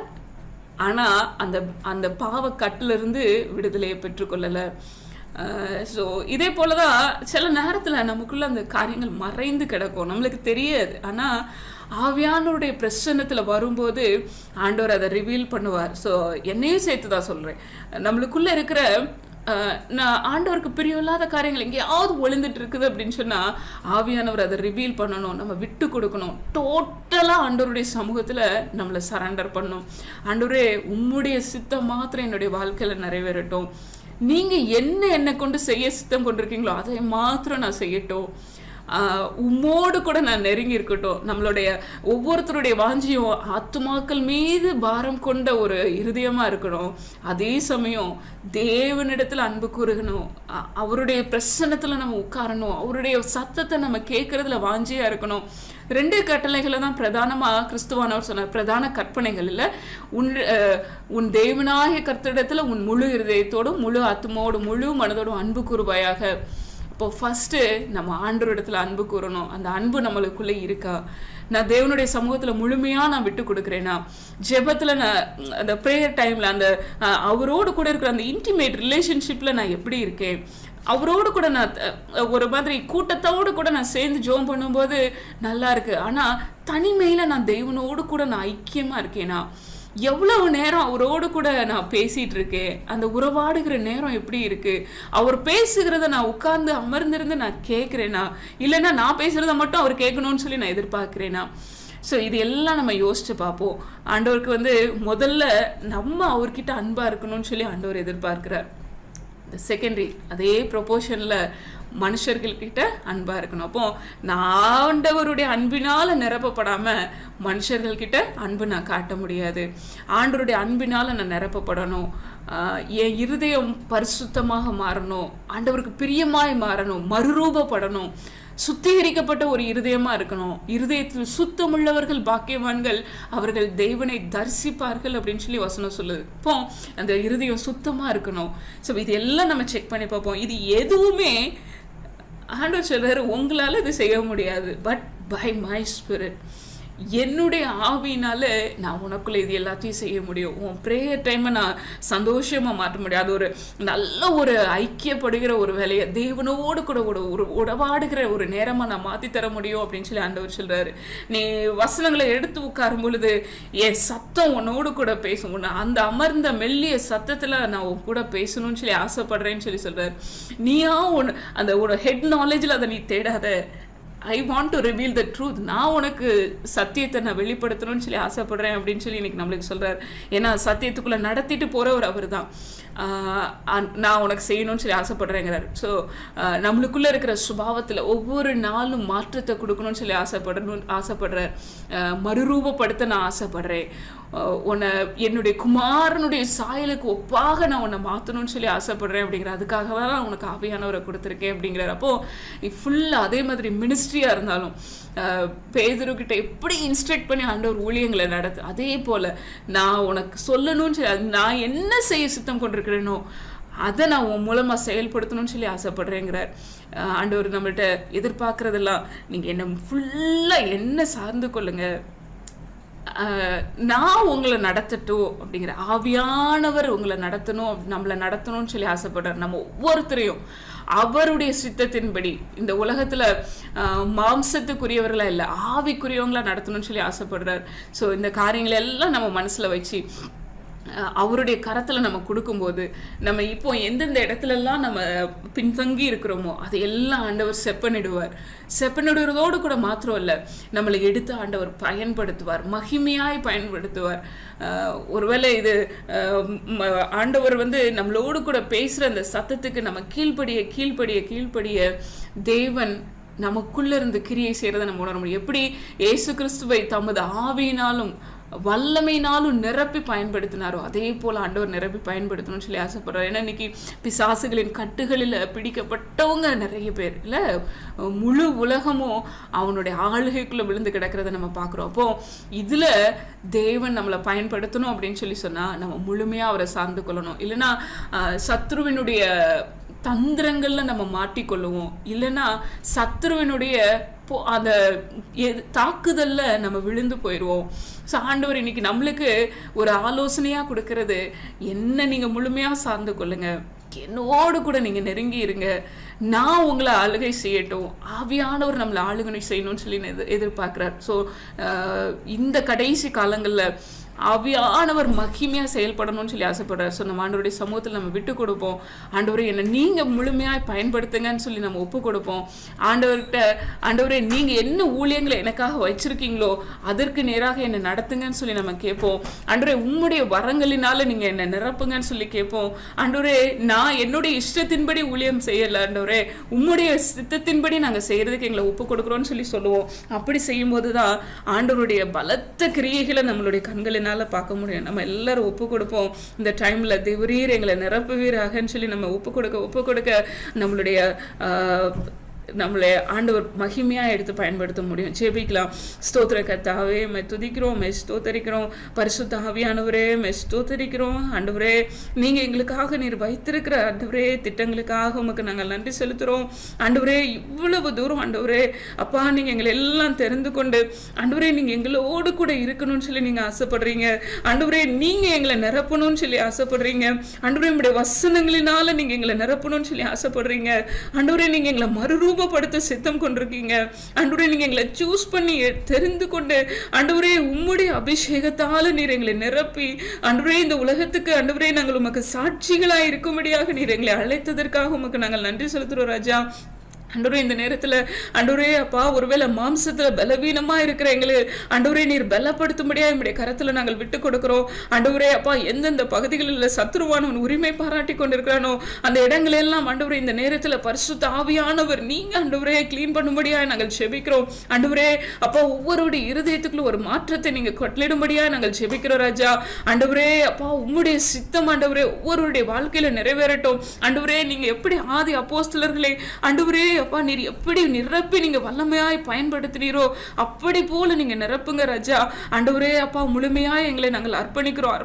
ஆனால் அந்த பாவ கட்டிலிருந்து விடுதலையை பெற்றுக்கொள்ளலை. ஸோ இதே போல தான் சில நேரத்தில் நமக்குள்ள அந்த காரியங்கள் மறைந்து கிடக்கும், நம்மளுக்கு தெரியாது. ஆனால் ஆவியானவருடைய பிரசன்னத்தில் வரும்போது ஆண்டவர் அதை ரிவீல் பண்ணுவார். ஸோ என்னையும் சேர்த்து தான் சொல்கிறேன், நம்மளுக்குள்ளே இருக்கிற நான் ஆண்டவருக்கு பிரியமில்லாத காரியங்கள் எங்கேயாவது ஒளிந்துட்டு இருக்குது அப்படின்னு சொன்னால் ஆவியானவர் அதை ரிவீல் பண்ணணும், நம்ம விட்டு கொடுக்கணும். டோட்டலாக ஆண்டவருடைய சமூகத்தில் நம்மளை சரண்டர் பண்ணணும். ஆண்டவரே உம்முடைய சித்தம் மாத்திரம் என்னுடைய வாழ்க்கையில் நிறைவேறட்டும், நீங்கள் என்னை கொண்டு செய்ய சித்தம் கொண்டிருக்கீங்களோ அதை மாத்திரம் நான் செய்யட்டும், உம்மோடு கூட நான் நெருங்கி இருக்கட்டும். நம்மளுடைய ஒவ்வொருத்தருடைய வாஞ்சியும் ஆத்துமாக்கள் மீது பாரம் கொண்ட ஒரு இருதயமாக இருக்கணும். அதே சமயம் தேவனிடத்தில் அன்பு கூறுகணும், அவருடைய பிரசன்னத்தில் நம்ம உட்காரணும், அவருடைய சத்தத்தை நம்ம கேட்கறதுல வாஞ்சியாக இருக்கணும். 2 கட்டளைகளை தான் பிரதானமாக கிறிஸ்துவானவர் சொன்னார். பிரதான கற்பனைகள் இல்லை, உன் தேவனாகிய கர்த்தரிடத்தில் உன் முழு இருதயத்தோடும் முழு ஆத்மாவோடும் முழு மனதோடும் அன்பு கூறுவாயாக. இப்போ ஃபஸ்ட்டு நம்ம ஆண்டவரிடத்தில் அன்பு கூறணும். அந்த அன்பு நம்மளுக்குள்ளே இருக்கா? நான் தேவனுடைய சமூகத்தில் முழுமையாக நான் விட்டு கொடுக்குறேன்னா, ஜெபத்தில் நான் அந்த ப்ரேயர் டைமில் அந்த அவரோடு கூட இருக்கிற அந்த இன்டிமேட் ரிலேஷன்ஷிப்பில் நான் எப்படி இருக்கேன்? அவரோடு கூட நான் ஒரு மாதிரி கூட்டத்தோடு கூட நான் சேர்ந்து ஜோம் பண்ணும்போது நல்லா இருக்கு. ஆனால் தனிமையில் நான் தேவனோடு கூட நான் ஐக்கியமாக இருக்கேனா? எவ்வளவு நேரம் அவரோடு கூட நான் பேசிகிட்டு இருக்கேன்? அந்த உறவாடுகிற நேரம் எப்படி இருக்குது? அவர் பேசுகிறத நான் உட்கார்ந்து அமர்ந்திருந்து நான் கேட்குறேனா? இல்லைன்னா நான் பேசுகிறத மட்டும் அவர் கேட்கணும்னு சொல்லி நான் எதிர்பார்க்குறேனா? ஸோ இது எல்லாம் நம்ம யோசிச்சு பார்ப்போம். ஆண்டவருக்கு வந்து முதல்ல நம்ம அவர்கிட்ட அன்பாக இருக்கணும்னு சொல்லி ஆண்டவர் எதிர்பார்க்கிறார். இந்த செகண்டரி அதே ப்ரொபோர்ஷனில் மனுஷர்கள்கிட்ட அன்பாக இருக்கணும். அப்போ நான் ஆண்டவருடைய அன்பினால் நிரப்பப்படாமல் மனுஷர்கள்கிட்ட அன்பு நான் காட்ட முடியாது. ஆண்டவருடைய அன்பினால் நான் நிரப்பப்படணும். என் இருதயம் பரிசுத்தமாக மாறணும், ஆண்டவருக்கு பிரியமாய் மாறணும், மறுரூபப்படணும். சுத்திகரிக்கப்பட்ட ஒரு இருதயமா இருக்கணும். இருதயத்தில் சுத்தமுள்ளவர்கள் பாக்கியவான்கள், அவர்கள் தேவனை தரிசிப்பார்கள் அப்படின்னு சொல்லி வசனம் சொல்லுது. இப்போ அந்த இருதயம் சுத்தமா இருக்கணும். ஸோ இது எல்லாம் நம்ம செக் பண்ணி பார்ப்போம். இது எதுவுமே ஆண்டவர் சொல்றாரு, உங்களால இது செய்ய முடியாது, பட் பை மை ஸ்பிரிட், என்னுடைய ஆவியினால நான் உனக்குள்ள இது எல்லாத்தையும் செய்ய முடியும். உன் ப்ரேயர் டைமை நான் சந்தோஷமா மாற்ற முடியும். அது ஒரு நல்ல ஒரு ஐக்கியப்படுகிற ஒரு வேலையை, தேவனோடு கூட ஒரு உடவாடுகிற ஒரு நேரமா நான் மாற்றி தர முடியும் அப்படின்னு சொல்லி ஆண்டவர் சொல்றாரு. நீ வசனங்களை எடுத்து உட்காரும் பொழுது என் சத்தம் உன்னோடு கூட பேசும், உன்னை அந்த அமர்ந்த மெல்லிய சத்தத்துல நான் உன் கூட பேசணும்னு சொல்லி ஆசைப்படுறேன்னு சொல்லி சொல்றாரு. நீயா அந்த ஒரு ஹெட் நாலேஜில் அதை நீ தேடாத. I want to reveal the truth. நான் உனக்கு சத்தியத்தை நான் வெளிப்படுத்தணும்னு சொல்லி ஆசைப்படுறேன் அப்படின்னு சொல்லி இன்னைக்கு நம்மளுக்கு சொல்றாரு. ஏன்னா சத்தியத்துக்குள்ள நடத்திட்டு போறவர் அவர் தான். நான் உனக்கு செய்யணும்னு சொல்லி ஆசைப்படுறேங்கிறார். ஸோ நம்மளுக்குள்ள இருக்கிற சுபாவத்தில் ஒவ்வொரு நாளும் மாற்றத்தை கொடுக்கணும்னு சொல்லி ஆசைப்படுறார். மறுரூபப்படுத்த நான் ஆசைப்படுறேன். உன்னை என்னுடைய குமாரனுடைய சாயலுக்கு ஒப்பாக நான் உன்னை மாற்றணும்னு சொல்லி ஆசைப்படுறேன் அப்படிங்கிற, அதுக்காக தான் நான் உனக்கு ஆவியானவரை கொடுத்துருக்கேன் அப்படிங்கிறார். அப்போது ஃபுல்லாக அதே மாதிரி மினிஸ்ட்ரியாக இருந்தாலும் பேதுருக்கிட்ட எப்படி இன்ஸ்ட்ரக்ட் பண்ணி ஆண்டவர் ஊழியங்களை நடத்து, அதே போல் நான் உனக்கு சொல்லணும்னு சொல்லி, நான் என்ன செய்ய சித்தம் கொண்டிருக்கிறேனோ அதை நான் உன் மூலமாக செயல்படுத்தணும்னு சொல்லி ஆசைப்படுறேங்கிறார். ஆண்டவர் நம்மள்கிட்ட எதிர்பார்க்குறதெல்லாம், நீங்கள் என்ன ஃபுல்லாக என்ன சார்ந்து கொள்ளுங்க, நான் உங்களை நடத்தட்டும் அப்படிங்கிற, ஆவியானவர் உங்களை நடத்தணும், நம்மளை நடத்தணும்னு சொல்லி ஆசைப்படுறார். நம்ம ஒவ்வொருத்தரையும் அவருடைய சித்தத்தின்படி இந்த உலகத்துல மாம்சத்துக்குரியவர்களா இல்லை, ஆவிக்குரியவங்களா நடத்தணும்னு சொல்லி ஆசைப்படுறார். ஸோ இந்த காரியங்களை எல்லாம் நம்ம மனசுல வச்சு அவருடைய கரத்தில் நம்ம கொடுக்கும்போது, நம்ம இப்போ எந்தெந்த இடத்துலலாம் நம்ம பின்தங்கி இருக்கிறோமோ அதையெல்லாம் ஆண்டவர் செப்பனிடுவதோடு கூட மாத்திரம் இல்லை, நம்மளை எடுத்து ஆண்டவர் பயன்படுத்துவார், மகிமையாய் பயன்படுத்துவார். ஒருவேளை இது ஆண்டவர் நம்மளோடு கூட பேசுகிற அந்த சத்தத்துக்கு நம்ம கீழ்ப்படிய தேவன் நமக்குள்ள இருந்து கிரியை செய்யறதை நம்ம உணர முடியும். எப்படி இயேசு கிறிஸ்துவை தமது ஆவியினாலும் வல்லமையினாலும் நிரப்பி பயன்படுத்தினாரோ அதே போல ஆண்டவர் நிரப்பி பயன்படுத்தணும்னு சொல்லி ஆசைப்படுறார். ஏன்னா இன்னைக்கு பிசாசுகளின் கட்டுகளில் பிடிக்கப்பட்டவங்க நிறைய பேர் இல்லை, முழு உலகமும் அவனுடைய ஆளுகைக்குள்ள விழுந்து கிடக்கிறத நம்ம பார்க்குறோம். அப்போ இதுல தேவன் நம்மளை பயன்படுத்தணும் அப்படின்னு சொல்லி சொன்னா நம்ம முழுமையா அவரை சார்ந்து கொள்ளணும். இல்லைன்னா சத்ருவினுடைய தந்திரங்கள்ல நம்ம மாட்டிக்கொள்ளுவோம், இல்லைன்னா சத்ருவினுடைய அந்த தாக்குதல்ல நம்ம விழுந்து போயிடுவோம். ஸோ ஆண்டவர் இன்னைக்கு நம்மளுக்கு ஒரு ஆலோசனையா கொடுக்கறது, என்ன நீங்க முழுமையா சார்ந்து கொள்ளுங்க, என்னோடு கூட நீங்க நெருங்கி இருங்க, நான் உங்களை ஆளுகை செய்யட்டும், ஆவியானவர் நம்மளை ஆளுகை செய்யணும்னு சொல்லி எதிர்பார்க்கிறார். ஸோ இந்த கடைசி காலங்களில் ஆவியானவர் மகிமையா செயல்படணும்னு சொல்லி ஆசைப்படுறார். ஸோ நம்ம ஆண்டவருடைய சமூகத்தில் நம்ம விட்டு கொடுப்போம். ஆண்டவரை என்னை நீங்க முழுமையாக பயன்படுத்துங்கன்னு சொல்லி நம்ம ஒப்பு கொடுப்போம். ஆண்டவரே நீங்க என்ன ஊழியங்களை எனக்காக வச்சிருக்கீங்களோ அதற்கு நேராக என்னை நடத்துங்கன்னு சொல்லி நம்ம கேட்போம். ஆண்டவரே உம்முடைய வரங்களினால நீங்க என்னை நிரப்புங்கன்னு சொல்லி கேட்போம். ஆண்டவரே நான் என்னுடைய இஷ்டத்தின்படி ஊழியம் செய்யல, ஆண்டவரே உம்முடைய சித்தத்தின்படி நாங்கள் செய்யறதுக்கு எங்களை ஒப்பு கொடுக்குறோம்னு சொல்லி சொல்லுவோம். அப்படி செய்யும் போதுதான் ஆண்டவருடைய பலத்த கிரியைகளை நம்மளுடைய கண்களினால் பார்க்க முடியும். நம்ம எல்லாரும் ஒப்பு கொடுப்போம். இந்த டைம்ல தேவரீர் எங்களை நிரப்புவீராகன்னு சொல்லி நம்ம ஒப்பு கொடுக்க நம்மளை ஆண்டவர் மகிமையா எடுத்து பயன்படுத்த முடியும். ஜெபிக்கலாம். ஸ்தோத்திர கர்த்தாவே, மை துதிக்கிறோம், மை ஸ்தோத்தரிக்கிறோம். பரிசுத்த ஆவியானவரே, மை ஸ்தோத்தரிக்கிறோம். ஆண்டவரே நீங்க எங்களுக்காக நீர் வைத்திருக்கிற ஆண்டவரே திட்டங்களுக்காக உமக்கு நாங்கள் நன்றி செலுத்துறோம். ஆண்டவரே இவ்வளவு தூரம் ஆண்டவரே அப்பா நீங்க எங்களை எல்லாம் தெரிந்து கொண்டு ஆண்டவரே நீங்க எங்களோடு கூட இருக்கணும்னு சொல்லி நீங்க ஆசைப்படுறீங்க. ஆண்டவரே நீங்க எங்களை நிரப்பணும்னு சொல்லி ஆசைப்படுறீங்க. ஆண்டவரே உங்களுடைய வசனங்களினால நீங்க எங்களை நிரப்பணும்னு சொல்லி ஆசைப்படுறீங்க. ஆண்டவரே நீங்க எங்களை மறுரூபப்படுத்த சித்தம் கொண்டிருக்கீங்க. ஆண்டவரே நீங்க எங்களை சூஸ் பண்ணி தெரிந்து கொண்டு ஆண்டவரே உம்முடைய அபிஷேகத்தால நீர் எங்களை நிரப்பி ஆண்டவரே இந்த உலகத்துக்கு ஆண்டவரே நாங்கள் உமக்கு சாட்சிகளாய் இருக்கும்படியாக நீர் எங்களை அழைத்ததற்காக உமக்கு நாங்கள் நன்றி செலுத்துறோம் ராஜா. ஆண்டவரே இந்த நேரத்தில் ஆண்டவரே அப்பா ஒருவேளை மாம்சத்தில் பலவீனமா இருக்கிற எங்களை ஆண்டவரே நீர் பலப்படுத்தும்படியா என்னுடைய கரத்தில் நாங்கள் விட்டு கொடுக்கிறோம். ஆண்டவரே அப்பா எந்தெந்த பகுதிகளில் சத்ருவானவன் உரிமை பாராட்டி கொண்டிருக்கிறானோ அந்த இடங்களெல்லாம் ஆண்டவரே இந்த நேரத்தில் பரிசுத்த ஆவியானவர் நீங்க ஆண்டவரே கிளீன் பண்ணும்படியா நாங்கள் ஜெபிக்கிறோம். ஆண்டவரே அப்பா ஒவ்வொருடைய இருதயத்துக்குள்ள ஒரு மாற்றத்தை நீங்க கொட்டலிடும்படியா நாங்கள் ஜெபிக்கிறோம் ராஜா. ஆண்டவரே அப்பா உம்முடைய சித்தம் ஆண்டவரே ஒவ்வொருடைய வாழ்க்கையில நிறைவேறட்டும். ஆண்டவரே நீங்க எப்படி ஆதி அப்போஸ்தலர்களை ஆண்டவரே அப்பா நீர் எப்படி நிரப்பி நீங்க வல்லமையாய் பயன்படுத்தினீரோ அப்படி போல நீங்க நிரப்புங்க ராஜா. ஆண்டவரே அப்பா முழுமையாய் எங்களை நாங்கள் அர்ப்பணிக்கிறோம்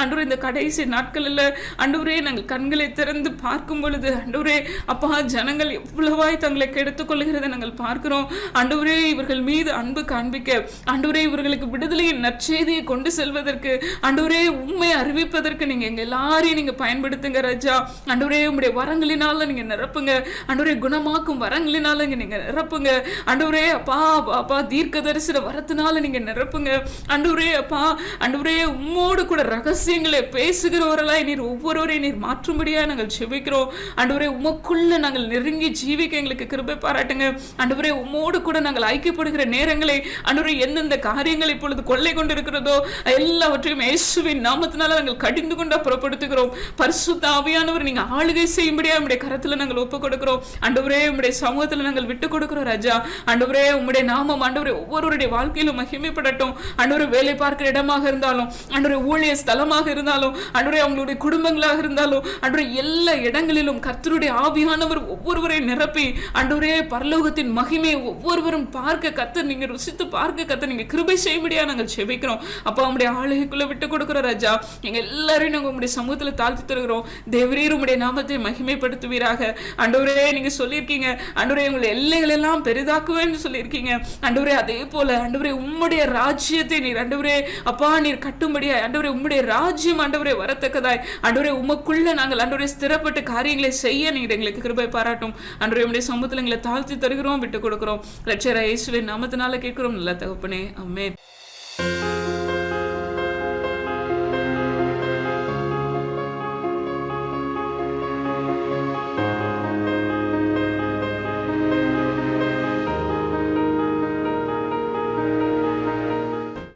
ஆண்டவரே. இந்த கடைசி நாட்களில் ஆண்டவரே நாங்கள் கண்களை திறந்து பார்க்கும் பொழுது ஆண்டவரே அப்பா ஜனங்கள் எவ்வளவாய் தங்களை கெடுத்துக் கொள்கிறதை நாங்கள் பார்க்கிறோம் ஆண்டவரே. இவர்கள் மீது அன்பு காண்பிக்க ஆண்டவரே, இவர்களுக்கு விடுதலையின் நற்செய்தியை கொண்டு செல்வதற்கு ஆண்டவரே, உண்மை அறிவிப்பதற்கு நீங்க எங்க எல்லாரையும் நீங்க பயன்படுத்துங்க ராஜா. ஆண்டவரே உங்களுடைய வரங்களினால நீங்க நிரப்புங்க ஆண்டவரே. குணமாக்கும் வரங்களினால நீங்க நிரப்புங்க ஆண்டவரே. அப்பா அப்பா தீர்க்க தரிசன வரத்தினால நீங்க நிரப்புங்க ஆண்டவரே. அப்பா ஆண்டவரே உம்மோடு கூட ரகசியங்களை பேசுகிறவர்களாய் நீர் ஒவ்வொருவரையும் நீர் மாற்றும்படியா நாங்கள் செபிக்கிறோம் ஆண்டவரே. உமக்குள்ள நாங்கள் நெருங்கி ஜீவிக்க எங்களுக்கு கிருபை பாராட்டுங்க ஆண்டவரே. உம்மோடு கூட நாங்கள் ஐக்கியப்படுகிற நேரங்களை ஆண்டவரே, எந்தெந்த காரியங்கள் இப்பொழுது கொள்ளை கொண்டிருக்கிறதோ எல்லாவற்றையும் இயேசுவின் நாமத்தினால நாங்கள் கடிந்து கொண்டு புறப்படுத்துகிறோம். பரிசுத்த ஆவியானவர் நீங்க ஆளுகை செய்யும்படியா உம்முடைய கரத்துல நாங்கள் ஒப்புக் கொடுக்கிறோம் ஆண்டவரே. உம்முடைய சமூகத்துல நாங்கள் விட்டு கொடுக்கிறோம் ராஜா. ஆண்டவரே உம்முடைய நாமம் ஆண்டவரே ஒவ்வொருவருடைய வாழ்க்கையிலும் மகிமைப்படட்டும் ஆண்டவரே. வேலை பார்க்கிற இடமாக இருந்தாலும் ஆண்டவரே, ஊழிய ஸ்தலமாக இருந்தாலும் ஆண்டவரே, அவங்களுடைய குடும்பங்களாக இருந்தாலும் ஆண்டவரே, எல்லா இடங்களிலும் கர்த்தருடைய ஆவியானவர் ஒவ்வொருவரையும் நிரப்பி ஆண்டவரே பரலோகத்தின் மகிமையை ஒவ்வொருவரும் பார்க்க கர்த்தர் நீங்க ருசித்து பார்க்க கர்த்தர் நீங்க கிருபை செய்யும்படியா நாங்கள் செபிக்கிறோம் அப்பா. உம்முடைய ஆளுகைக்குள்ள விட்டு கொடுக்கிறோம் ராஜா. எங்க எல்லாரையும் நாங்கள் உங்களுடைய சமூகத்துல தாழ்த்தி தருகிறோம். தேவரீர் உம்முடைய நாமத்தை மகிமைப்படுத்துவீராக ஆண்டவரே. நீங்க சொல்லியிருக்கீங்க ஆண்டவரே, உங்களுடைய எல்லைகள் எல்லாம் பெரிதாக்குவேன்னு சொல்லியிருக்கீங்க ஆண்டவரே. அதே போல ஆண்டவரே உம்முடைய ராஜ்யத்தை நீர் ஆண்டவரே அப்பா நீர் கட்டும்படியா ஆண்டவரே, உம்முடைய ராஜ்யம் ஆண்டவரே வரத்தக்கதாய் ஆண்டவரே, உமக்குள்ள நாங்கள் ஆண்டவரே ஸ்திரப்பட்ட காரியங்களை செய்ய நீங்க எங்களுக்கு கிருபை பாராட்டும் ஆண்டவரே. உம்முடைய சமூகத்துல எங்களை தாழ்த்தி தருகிறோம், விட்டு கொடுக்கிறோம். இரட்சகர் இயேசுவின் நாமத்தினால கேட்கிறோம் நல்ல தகப்பனே, ஆமென்.